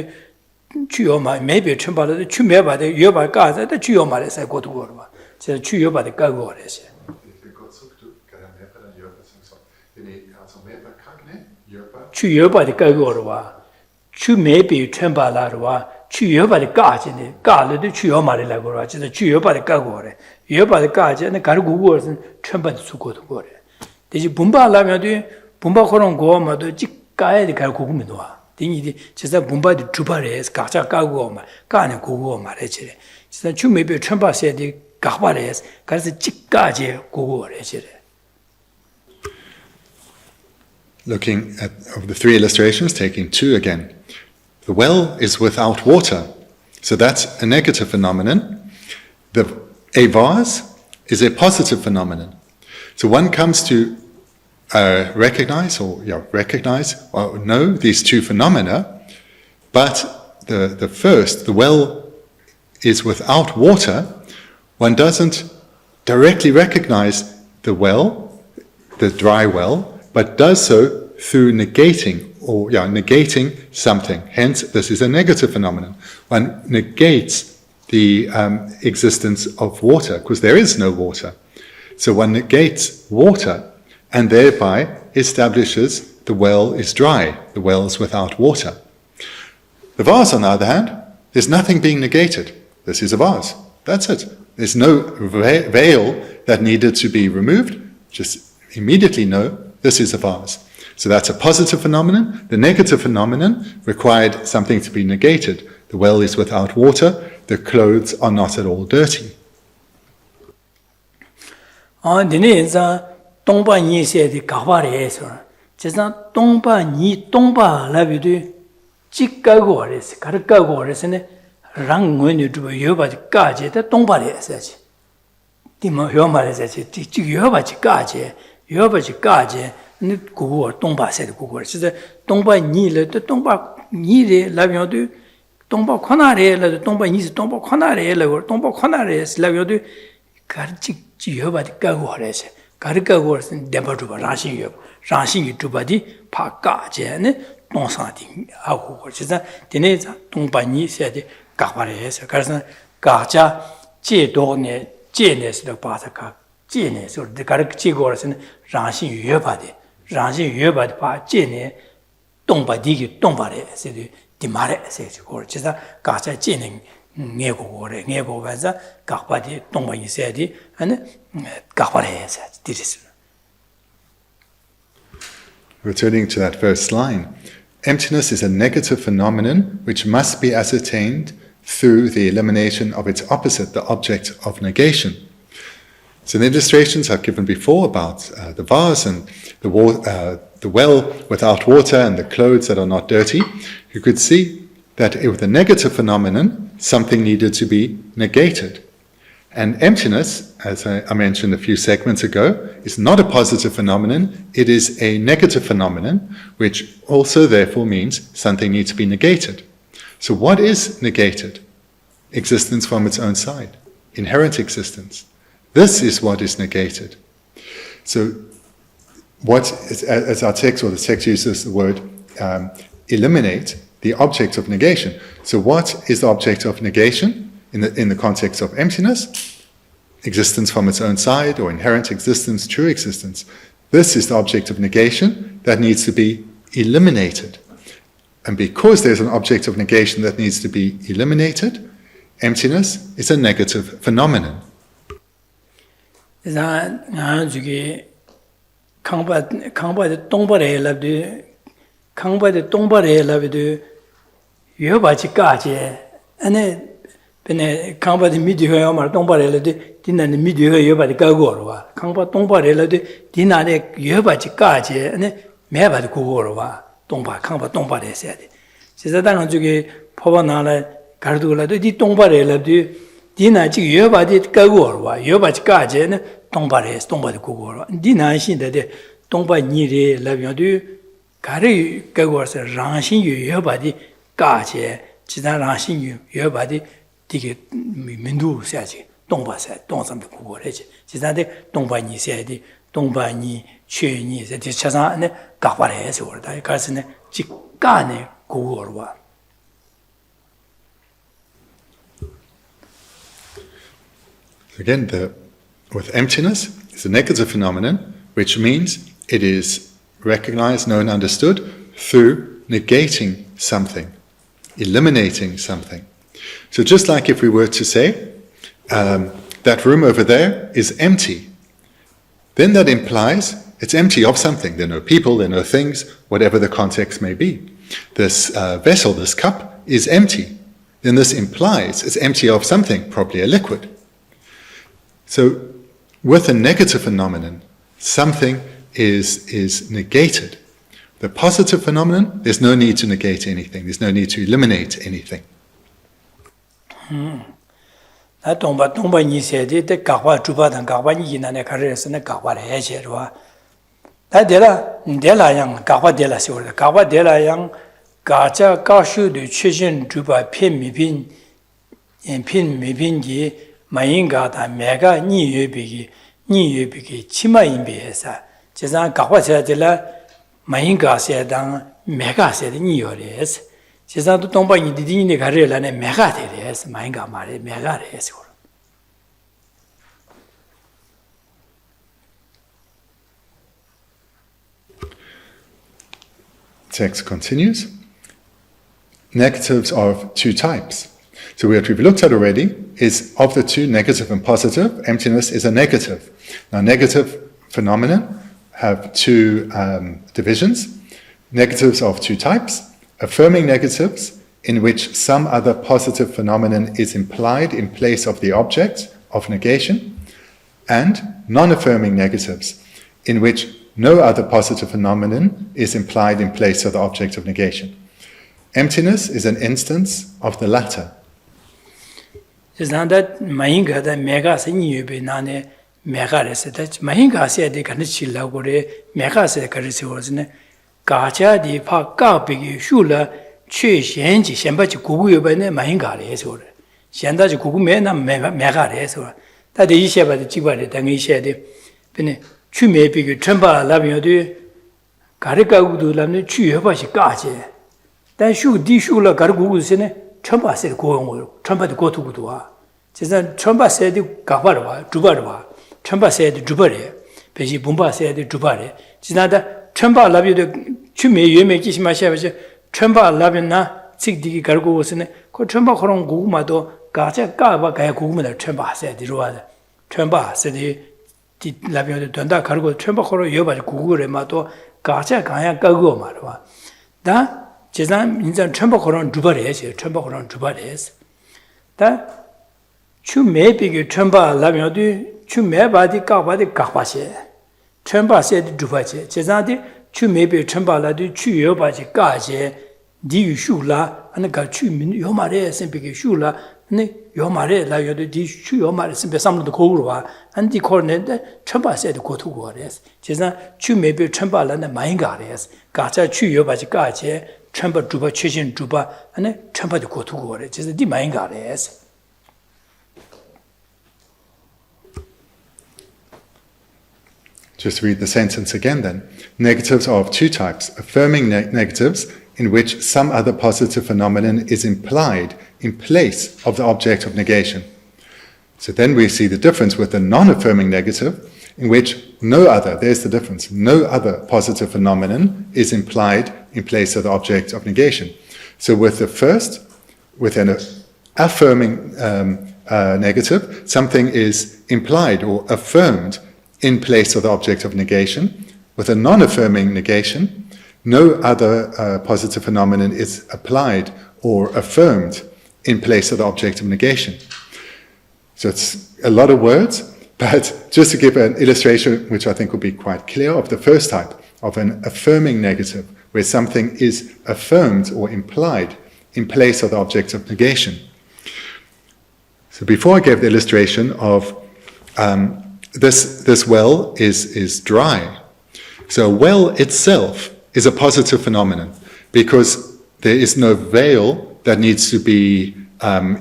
Speaker 1: Chuoma may be trembala, chu may by the Yoba Gaza, the Chuomares I go to war. Says Chuyo by the Gagores. Chuyo by the Gagorwa, chu may be trembala. Chuyo by the garden, Gala the Chuomari Lagora, the Chuyo by the Gagore, you by the garden, and the Gargu words and trembled to go to war. Did you Bumba Lamadu, Bumba Coron Goma, the Chicaya the Gargumidua? Did just a Bumba the Trubares, Gacha Gagoma, Gana Gugoma, Rechere. So that you may be a tremba said the Gabares, because the Chicaje Gugu Rechere.
Speaker 2: Looking at of the three illustrations, taking two again. The well is without water, so that's a negative phenomenon. A vase is a positive phenomenon. So one comes to recognize or know these two phenomena, but the first, the well is without water, one doesn't directly recognize the well, the dry well, but does so through negating something. Hence, this is a negative phenomenon. One negates the existence of water, because there is no water. So one negates water, and thereby establishes the well is dry, the well is without water. The vase, on the other hand, there's nothing being negated. This is a vase. That's it. There's no veil that needed to be removed. Just immediately know this is a vase. So that's a positive phenomenon. The negative phenomenon required something to be negated. The well is without water. The clothes are not at all dirty.
Speaker 1: 동바 코나레라 동바 니스 동바 코나레라 동바 코나레스라고도 가르치 지여바디 까고 하래서 가르까고 하는 데바주바 라신이 주바디 파까제네 동사디 하고 그래서 되네 동바니 세데 가바레서 그래서 가자 제도네 제네스도 바사카 제네서 가르치고 하는 라신이 파 제네 동바디기 동바레서 디마레 세고 그래서 가자 제네 내고가서 각바디 동바이 세디 아니 각바레서 디스.
Speaker 2: Returning to that first line, emptiness is a negative phenomenon which must be ascertained through the elimination of its opposite, the object of negation. So the illustrations I've given before about the vase and the well without water and the clothes that are not dirty, you could see that with a negative phenomenon, something needed to be negated. And emptiness, as I mentioned a few segments ago, is not a positive phenomenon, it is a negative phenomenon, which also therefore means something needs to be negated. So what is negated? Existence from its own side, inherent existence. This is what is negated. So as our text, or the text uses the word eliminate, the object of negation. So what is the object of negation in the context of emptiness? Existence from its own side, or inherent existence, true existence. This is the object of negation that needs to be eliminated. And because there's an object of negation that needs to be eliminated, emptiness is a negative phenomenon.
Speaker 1: 여바지까지 안에 베네 강바디 미디어야 말 동바래라도 디나네 미디어가 여바디 가고로와 강바 동바래라도 디나네 여바지까지 안에 매바디 고고로와 동바 강바 동바래서야 돼. 진짜 당한 중에 포바나라 가르도라도 디 동바래라도 디나지 여바디 가고로와 여바지까지는 동바래서 동바디 고고로 디나신데 동바니레 라비어도 가르 가고서 랑신 여바디 가제 지난 라신 여바디 되게 민두 세지 동바세 동sam도 고고래지 지난데 동바니 세디 동바니 최니 세디 차상에 가바래서 그러다 가스네 직간에 고고로와.
Speaker 2: Again, with emptiness, it's a negative phenomenon, which means it is recognized, known, understood through negating something, eliminating something. So just like if we were to say, that room over there is empty, then that implies it's empty of something. There are no people, there are no things, whatever the context may be. This vessel, this cup, is empty. Then this implies it's empty of something, probably a liquid. So with a negative phenomenon, something is negated. The positive phenomenon, there's no need to negate anything. There's no need to eliminate anything.
Speaker 1: 나 동바 니세데 데 가와 주바단 가와 니나네 가르스네 가와레 해제로와 다 데라양 가와 데라시오르 가와 데라양 가자 가슈드 최신 주바 핀미빈 핀미빈기 마인가다 메가 니예비기 치마인비에사 제가 가와세데라 마인가세당 메가세데 니요레스 제자도 동방이 디디니 가르라네 메가데레스 마인가 말에 메가레스.
Speaker 2: Text continues. Negatives are of two types. So what we've looked at already is of the two, negative and positive, emptiness is a negative. Now negative phenomena have two divisions. Negatives are of two types. Affirming negatives, in which some other positive phenomenon is implied in place of the object of negation, and non-affirming negatives, in which no other positive phenomenon is implied in place of the object of negation. Emptiness is an instance of the latter.
Speaker 1: 가자 디파 까비기 슈라 최 현지 현바지 구구여번에 많이 가래서 현다지 구구매나 매가래서 다들 이세바도 지바래 당이 이세데 근데 추매비게 전바 라비어도 가르가구도 라는 추여바시 까제 단 슈디슈라 가르구구세네 전바세 고용을 전바도 고투구도 와 제가 전바세도 가바르와 두바르와 전바세도 두바래 배시 본바세도 두바래 지나다 전바 라비어도 추매 유매 기시마셔버지 전바 라비나 직디기 가르구구세네 그 전바 그런 고구마도 가자 까바 가야 고구마를 전바세 들어와다 전바세디 디 라비오도 된다 가르고 전바코로 여바지 구구를 마도 가자 가야 까고 말와 다 제산 인자 전바코로는 두바래지 전바코로는 두바래지 다 추매비게 전바 라비오도 추매바디 까바디 까바시 전바세디 두바지 제산디 추매비 전바라도 추여바지 까지 디유슈라 아니가 추민 요마레 셈비게 슈라 네 요마레 라요도 디슈 요마레 셈베 삼로도 고르와 안디 코르네데 첨바세도 고투고레스 제가 추메베 첨바라네 마인가레스 가자 추요바지 까제 첨바 두바 최신 두바 아니 첨바도 고투고레 제가 디 마인가레스
Speaker 2: Just read the sentence again then. Negatives are of two types. Affirming negatives, in which some other positive phenomenon is implied in place of the object of negation. So then we see the difference with the non-affirming negative, in which no other, there's the difference, no other positive phenomenon is implied in place of the object of negation. So with the first, with an affirming negative, something is implied or affirmed in place of the object of negation. With a non-affirming negation, no other positive phenomenon is applied or affirmed in place of the object of negation. So it's a lot of words, but just to give an illustration, which I think will be quite clear, of the first type, of an affirming negative, where something is affirmed or implied in place of the object of negation. So before I gave the illustration of this well is dry. So a well itself is a positive phenomenon because there is no veil that needs to be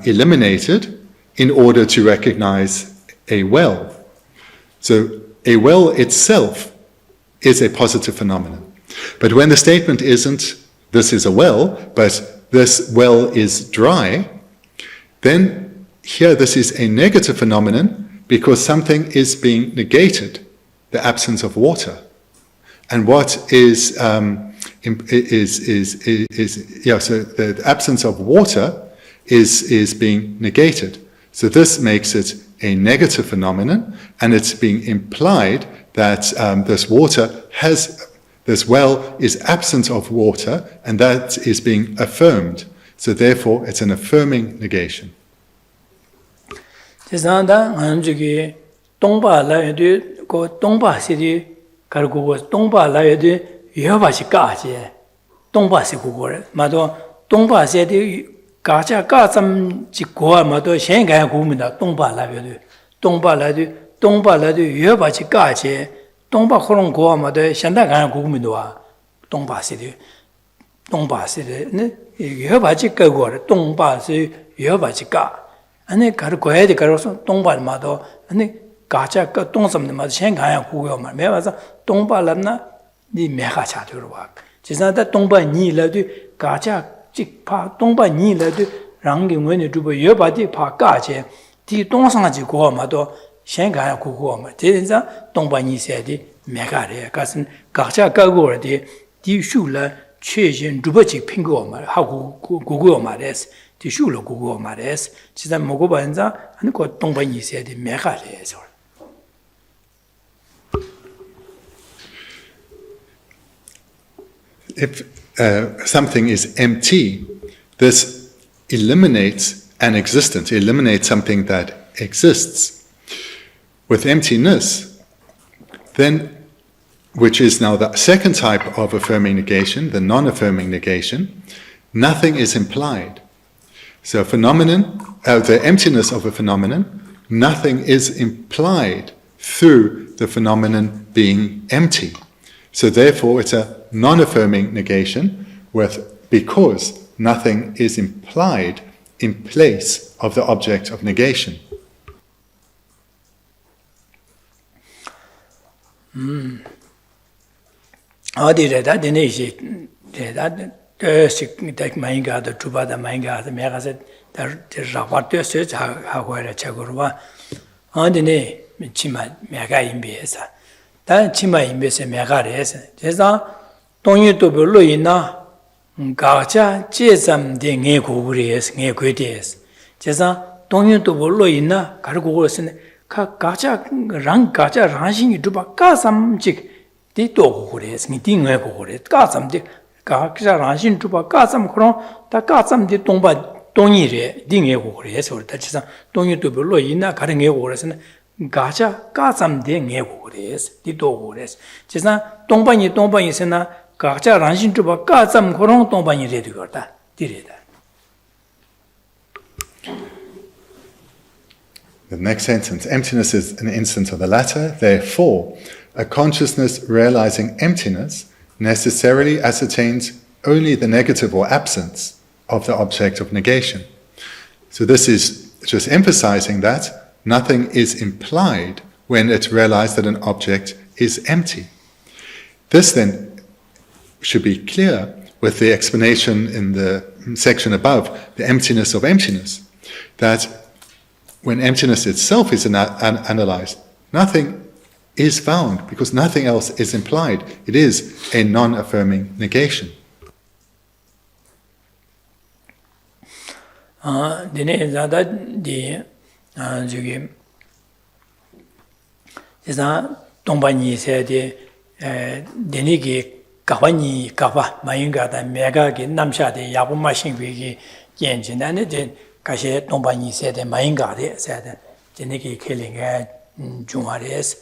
Speaker 2: eliminated in order to recognize a well. So a well itself is a positive phenomenon. But when the statement isn't, this is a well, but this well is dry, then here this is a negative phenomenon because something is being negated, the absence of water. And what is so the absence of water is being negated. So this makes it a negative phenomenon, and it's being implied that this well is absence of water, and that is being affirmed. So therefore, it's an affirming negation.
Speaker 1: 제산다 안주기 동바라에도 그 동바시리 가르고 동바라에도 여바시까지 동바시 고고래 마도 동바세디 가자 가점 지고아 마도 현가야 고문다 동바라에도 동바라도 여바시까지 동바코론 고아 마도 현다가야 고문도 와 동바시디 네 여바시까 고래 동바시 여바시까 아니 가르고야 돼 가르서 동발마도 아니 가자가 동섬마도 생가야 고요 말 매와서 동발람나 니 매가 자도록 와 지사다 동발니라도 가자 직파 동발니라도 랑경원에 두고 여바디 파가제 디 동상하지 고마도 생가야 고고 말 제인자 동발니세디 매가래 가슨 가자 가고르디 디 슈라 최신 두버지 핑고 말 하고 고고 말에서 디슈로 고고 말에서 지다 먹어봐인자 아니 그 동반이 있어야 돼 매가래서
Speaker 2: If something is empty, this eliminates an existence, eliminates something that exists. With emptiness, then, which is now the second type of affirming negation, the non-affirming negation, nothing is implied. So a phenomenon, the emptiness of a phenomenon, nothing is implied through the phenomenon being empty. So therefore it's a non-affirming negation because nothing is implied in place of the object of negation.
Speaker 1: 가자 제삼데 네 고그레스 네 괴데스 제사 동요도 뭘로 있나 가르고 그랬으네 가자 랑 가자 라신이 두바 까삼직 디도 고그레스 니 띵외 고그레 까삼데 가자 라신 두바 까삼 그런 다 까삼데 동바 동이래 띵외 고그레스 그랬다 제사 동요도 뭘로 있나 가르게 고그레스네 가자 까삼데 네 고그레스 디도 고그레스 제사 동반이 세나 각자 란신 주바 까잠 그런 동반이 레디 거다 디레다.
Speaker 2: The next sentence, emptiness is an instance of the latter. Therefore, a consciousness realizing emptiness necessarily ascertains only the negative or absence of the object of negation. So this is just emphasizing that nothing is implied when it's realized that an object is empty. This then should be clear with the explanation in the section above, the emptiness of emptiness, that when emptiness itself is analyzed, nothing is found because nothing else is implied. It is a non-affirming negation.
Speaker 1: 가바니 가바 마인가다 메가기 남샤데 야부마싱비기 겐진나네 가시 동반이 세데 마인가데 세데 제네기 켈링에 중화레스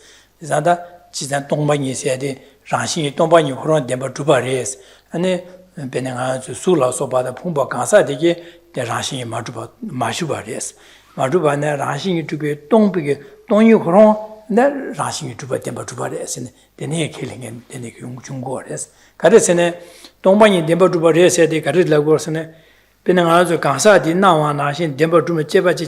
Speaker 1: 자다 지단 동반이 세데 라신이 동반이 그런 데버 두바레스 아니 베네가 수라소바다 풍바 간사데게 라신이 마주바레스 마주바네 라신이 두게 동비게 동이 그런 나 라신이 두바 덴바 두바레스네 데네 켈링에 데네 중고레스 가르세네 동반이 덴바 두바레스에 가르라고서네 베네가서 간사디 나와 나신 덴바 두메 제바지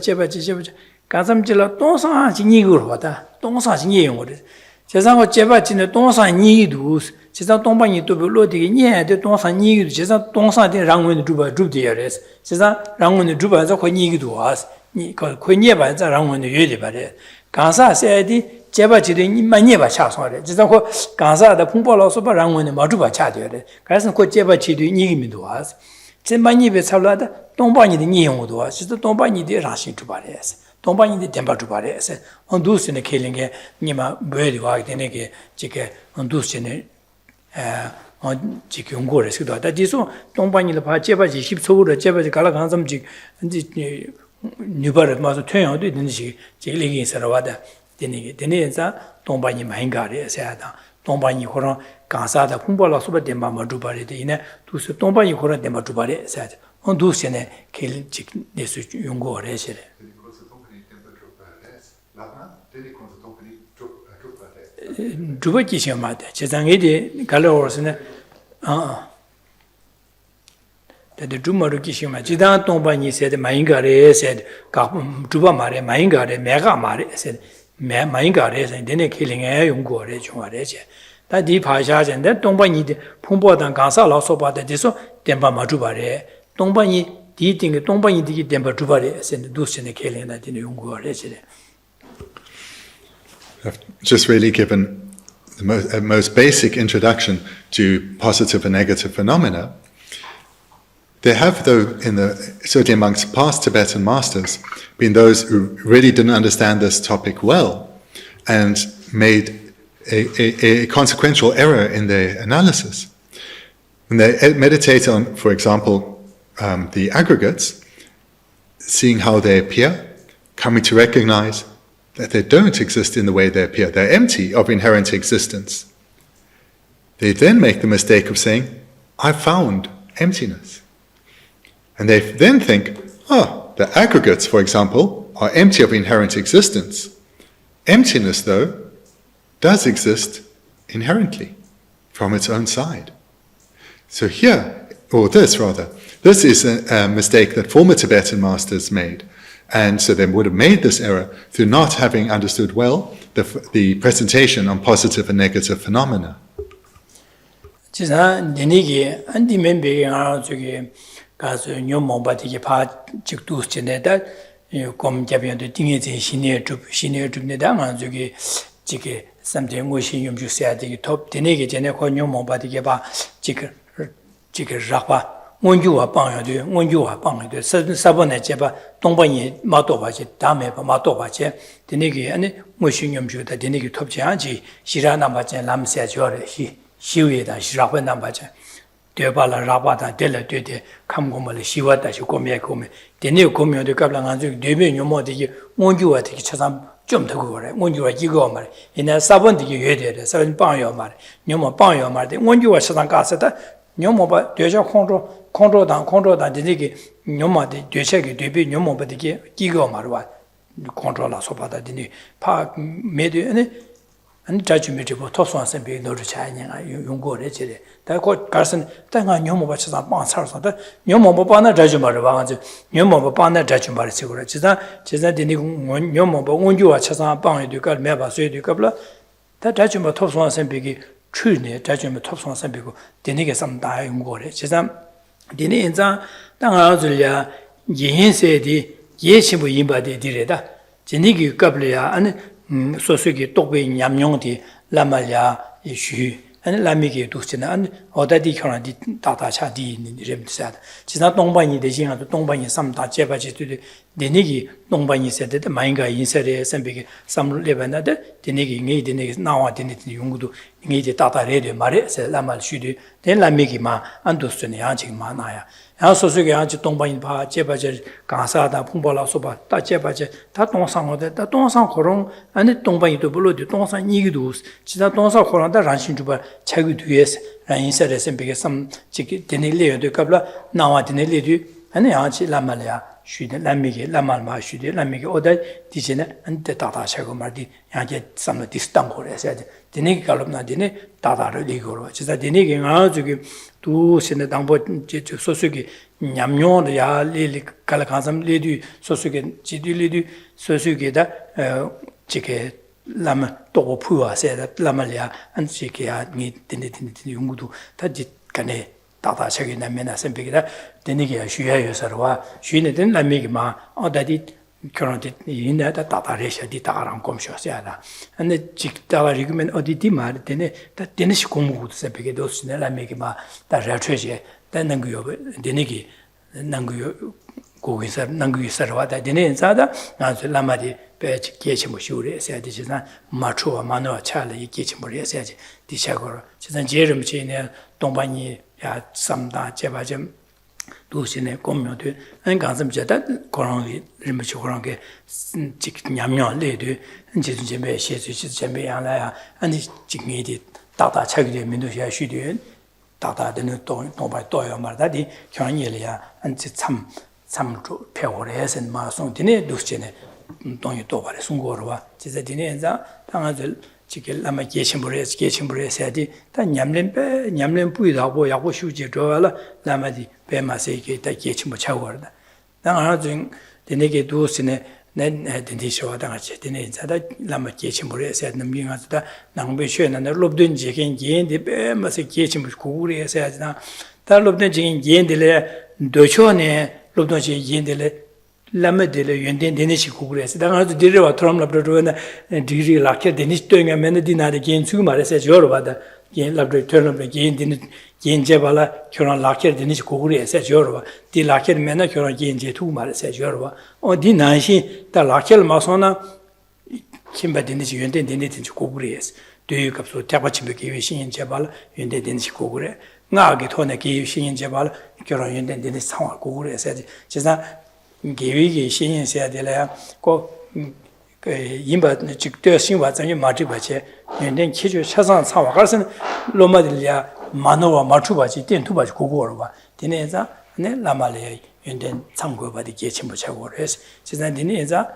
Speaker 1: 간삼질라 동사 진이고 보다 동사 진이용을 제상고 제바지네 동사 니도 제상 동반이 또 별로되게 니에데 동사 니도 제상 동사데 랑원의 두바 두디야레스 제상 랑원의 두바서 거니기도 와스 니 거니에바자 랑원의 예데 바레 간사세디 제바지데 니만니바 차소래 제상고 간사다 풍보로서 랑원의 마주바 차되래 그래서 그 제바지도 니기미도 와스 제만니베 살라다 동반이데 니용도 와스 동반이데 라신 두바레스 동반이데 덴바 두바레스 온두스네 켈링게 니마 베디 와게 되네게 지게 온두스네 지게 용고레스도 다 디소 동반이를 봐 제바지 10초로 제바지 갈라 간섬지 이제 뉴바르 마서 퇴양도 있는지 제일이 있어라와다 되네게 되네자 동반이 많이 가려서야다 동반이 그런 간사다 풍벌라 수바 덴바마 두바레데 이네 두스 동반이 그런 덴바 두바레서 온두스네 켈직 네스 용고레시레 두바기시마데 제장에디 갈로르스네 the Dumaru Kishima, Jidan Tombani said, Maingare said, Duba Mare, Maingare, Mega Mare said, Maingare, and then killing a young gore, that deep Hajas and that Tombani, Pumbo and Gansa also bought the diso, Demba Matubare, Tombani, eating a Tombani, Demba Tubare, and Dus in the killing that in the young gore.
Speaker 2: I've just really given the most basic introduction to positive and negative phenomena. There have, though, certainly amongst past Tibetan masters, been those who really didn't understand this topic well and made a consequential error in their analysis. When they meditate on, for example, the aggregates, seeing how they appear, coming to recognize that they don't exist in the way they appear. They're empty of inherent existence. They then make the mistake of saying, I found emptiness. And they then think, the aggregates, for example, are empty of inherent existence. Emptiness, though, does exist inherently from its own side. So here, or this rather. This is a mistake that former Tibetan masters made. And so they would have made this error through not having understood well the presentation on positive and negative phenomena.
Speaker 1: 지사 데니게 안디 멤베가 저기 가서 뇽몽바디게 파 직도 지내다 곰잡이한테 띵에제 신의 줍네다 저기 지게 삼대 무시 염주셔야 되기 톱 데니게 전에 고 뇽몽바디게 봐 지게 라바 원주와 방야도 원주와 방야도 사번에 제바 동반이 마도바지 다음에 마도바지 데니게 아니 무시 염주다 데니게 톱지 않지 시라나 맞지 남세 줘래 시위에다 시라번 남바지 되발라 라바다 될레되데 감고말 시와다시 고메 데니 고메도 갑랑한주 되면 요모디기 원주와디기 차삼 좀 더고 그래 원주와 이거 말 이나 사번디기 외되래 사번 방요 말 요모 방요 말데 원주와 차상 가서다 요모바 되자 콘트로단 데니기 요모디 되체기 되비 요모바디기 이거 말와 컨트롤라 소바다 데니 파 메드네 안 자주미지고 토스완선 비 노르 차이냐가 용고래 지래 다고 가선 땅아 녀모바 쳐서 빵 살서다 녀모바 빠나 자주마르 와가지 녀모바 빠나 자주마르 시고라 지다 데니 녀모바 온주와 쳐서 빵이 되까 매바 쇠도 갑라 다 자주마 토스완선 비기 추네 자주마 토스완선 비고 데니게 삼다 용고래 지다 데니 인자 땅아 줄야 예인세디 예심부 임바디 디레다 데니기 갑려야 아니 소수기 똑베 냠용디 라말야 이슈 아니 라미게 두스나 아니 어다디 현아디 다다차디 있는 렘사다 지나 동반이 대신하도 동반이 삼다 제바지도 데니기 동반이 세데 마인가 인세레 선비게 삼르레바나데 데니기 잉이 데니기 나와 데니티 용구도 잉이 다다레데 마레 라말 슈디 데 라미기마 안도스네 양직 마나야 소수게 아주 동반이 봐 제바제 가사다 풍벌라 소바 다 제바제 다 동상어데 다 동상 고롱 아니 동반이도 불로디 동상 이기도 지다 동상 고롱다 란신 주바 차기 뒤에서 란인세레스 비게 삼 지기 데닐레도 갑라 나와 데닐레도 아니 아치 라말야 슈데 라미게 라말마 슈데 라미게 오다 디제네 안테 다다샤고 말디 야게 삼노 디스탄고레서 데니게 갈롭나 데네 다다를 이거로 지다 데니게 아주기 두신의 당보 소수기 냠뇨도 야 리리 칼칸삼 리디 소수기 지디리디 소수기다 지게 라마 또 부와세다 라말야 안지게야 니 데네데네 용구도 다지 간에 다다셔기 남면나 선비기다 데니게 쉬야요서와 쉬네든 라미기마 어다디 그런데 이내다 다다레셔디 다랑 검셔야다 근데 직다가 리그면 어디디 말되네 다 데니시 공부도 선비게 도스네 라미기마 다라트제 단능구요 데니기 능구요 고기서 능구서와다 데네사다 나서 라마디 배치 계시모 쇼레 세야지나 마초와 마노와 차를 이기치모 해야지 디샤고로 지난 제름 지네 동반이 야 삼다 제바점 도시네 공묘도 안 간섬제다 고랑이 림치 고랑게 직 냠냠 레드 이제 제메 시즈 제메 양라야 아니 직미디 다다 차기데 민도시야 쉬디 다다드는 동바 또요 말다디 경이리야 안치 참주 배워래선 마송디네 도시네 동이 또 말에 송고로와 제가 디네자 당아들 지킬 아마 계신부레서야지 다 냠렘 부이다고 야고 휴지 줘라 라마디 배마세게 다 계신부 차고르다 당아중 디네게 두스네 내 디디쇼와 당아치 디네자다 라마 계신부레서야 남빙하다 낭베쉐나 롭든 지긴 겐데 배마세 계신부 고구레서야지나 다 롭든 지긴 겐데레 도초네 롭든 지긴 겐데레 라메데레 연된 데니시 고그레스 당아도 디레와 트럼랍르도나 디리 라케 데니스 토잉아 메네디나데 겐수 마레세 조르바다 겐 라브르 트럼랍 겐 데니 겐제발라 교란 라케 데니시 고그레스 조르바 디 라케 메나 교란 겐제 투 마레세 조르바 어디 나시 다 라케 마소나 kimba 데니시 연된 데니티 고그레스 되게 값소 타바치베 기위신 제발 연된 데니시 고그레 나게 토네 기위신 제발 교란 연된 데니시 상화 고그레스 제가 개위기 신인세야 되려야 꼭 임바 직도 신와 전에 마지바체 연된 기주 차상 상화 가서는 로마들이야 만호와 맞추바지 덴투바지 고고로 봐 디네자 네 라말레 연된 참고바디 계침부 차고로 해서 지난 디네자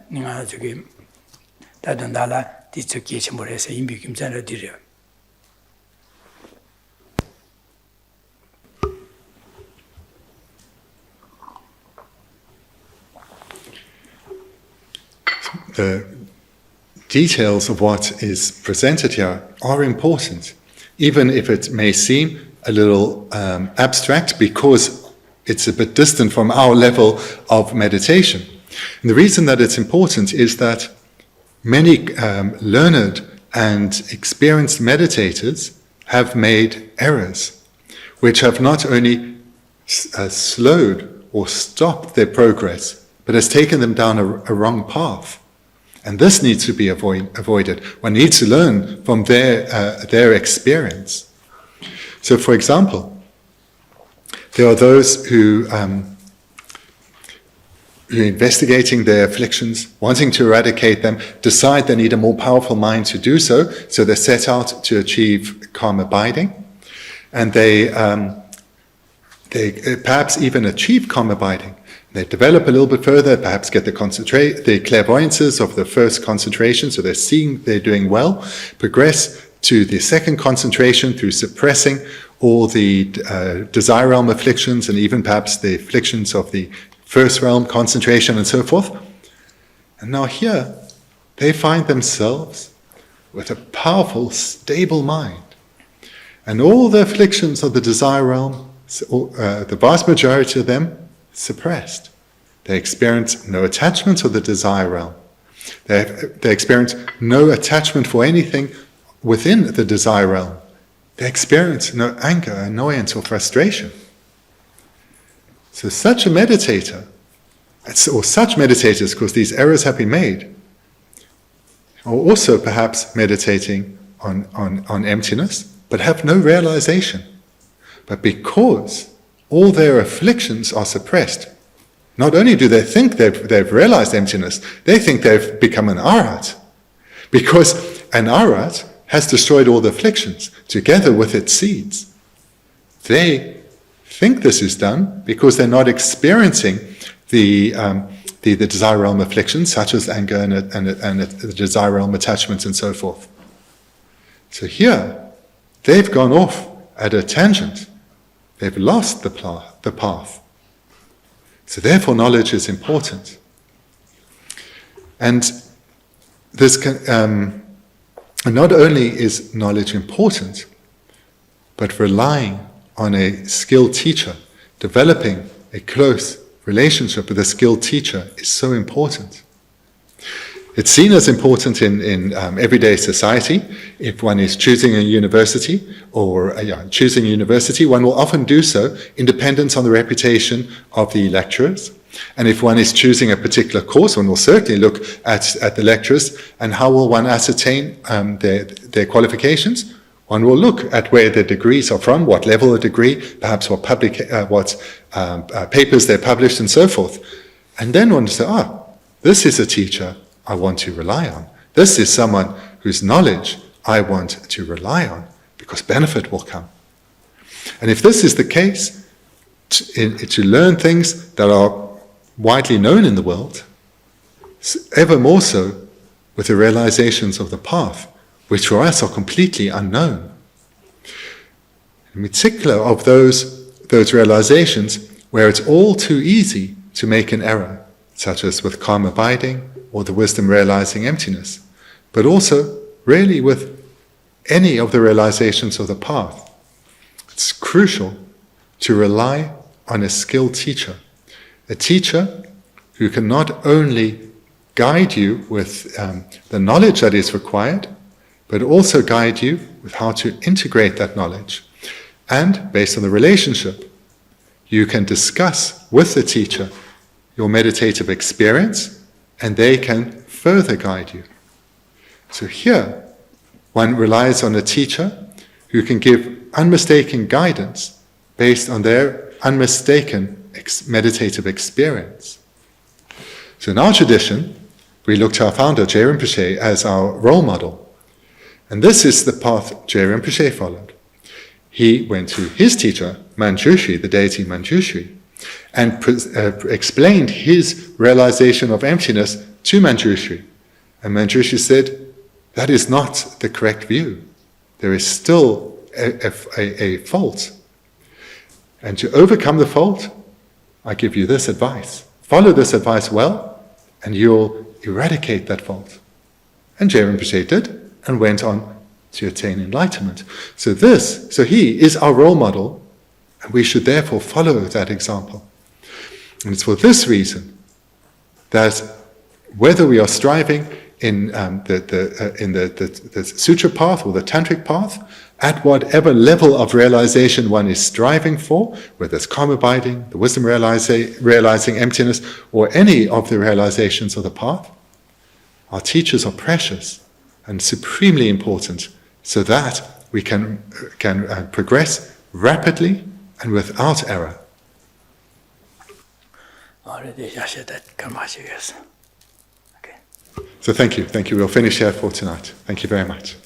Speaker 1: 내가 저기 다든달라 디츠 계침부 해서 임비 김전을 드려
Speaker 2: the details of what is presented here are important, even if it may seem a little abstract because it's a bit distant from our level of meditation. And the reason that it's important is that many learned and experienced meditators have made errors, which have not only slowed or stopped their progress, but has taken them down a wrong path. And this needs to be avoided. One needs to learn from their experience. So, for example, there are those who are investigating their afflictions, wanting to eradicate them, decide they need a more powerful mind to do so, so they set out to achieve calm abiding, and they perhaps even achieve calm abiding. They develop a little bit further, perhaps get the clairvoyances of the first concentration, so they're seeing they're doing well, progress to the second concentration through suppressing all the desire realm afflictions and even perhaps the afflictions of the first realm concentration and so forth. And now here, they find themselves with a powerful, stable mind. And all the afflictions of the desire realm, the vast majority of them, suppressed. They experience no attachment to the desire realm. They experience no attachment for anything within the desire realm. They experience no anger, annoyance, or frustration. So such a meditator, or such meditators, because these errors have been made, are also perhaps meditating on emptiness, but have no realization. But because all their afflictions are suppressed, not only do they think they've realized emptiness, they think they've become an arhat. Because an arhat has destroyed all the afflictions, together with its seeds. They think this is done because they're not experiencing the desire realm afflictions, such as anger and the desire realm attachments and so forth. So here, they've gone off at a tangent. They've lost the path. So therefore knowledge is important. And this not only is knowledge important, but relying on a skilled teacher, developing a close relationship with a skilled teacher is so important. It's seen as important in everyday society. If one is choosing a university, choosing a university, one will often do so in dependence on the reputation of the lecturers. And if one is choosing a particular course, one will certainly look at the lecturers, and how will one ascertain their qualifications? One will look at where their degrees are from, what level of degree, perhaps what papers they're published, and so forth. And then one will say, this is a teacher I want to rely on. This is someone whose knowledge I want to rely on, because benefit will come. And if this is the case, to learn things that are widely known in the world, ever more so with the realizations of the path, which for us are completely unknown. In particular of those realizations where it's all too easy to make an error, such as with calm abiding or the wisdom realizing emptiness, but also really with any of the realizations of the path. It's crucial to rely on a skilled teacher, a teacher who can not only guide you with the knowledge that is required, but also guide you with how to integrate that knowledge. And based on the relationship, you can discuss with the teacher your meditative experience, and they can further guide you. So here, one relies on a teacher who can give unmistaken guidance based on their unmistaken meditative experience. So in our tradition, we look to our founder, Geshe Rinpoche, as our role model. And this is the path Geshe Rinpoche followed. He went to his teacher, Manjushri, the deity Manjushri, and explained his realization of emptiness to Manjushri. And Manjushri said, that is not the correct view. There is still a fault. And to overcome the fault, I give you this advice. Follow this advice well, and you'll eradicate that fault. And Je Rinpoche did, and went on to attain enlightenment. So he is our role model, and we should therefore follow that example. And it's for this reason that whether we are striving in the sutra path or the tantric path, at whatever level of realization one is striving for, whether it's calm abiding, the wisdom realizing emptiness, or any of the realizations of the path, our teachers are precious and supremely important, so that we can progress rapidly and without error. So thank you. We'll finish here for tonight. Thank you very much.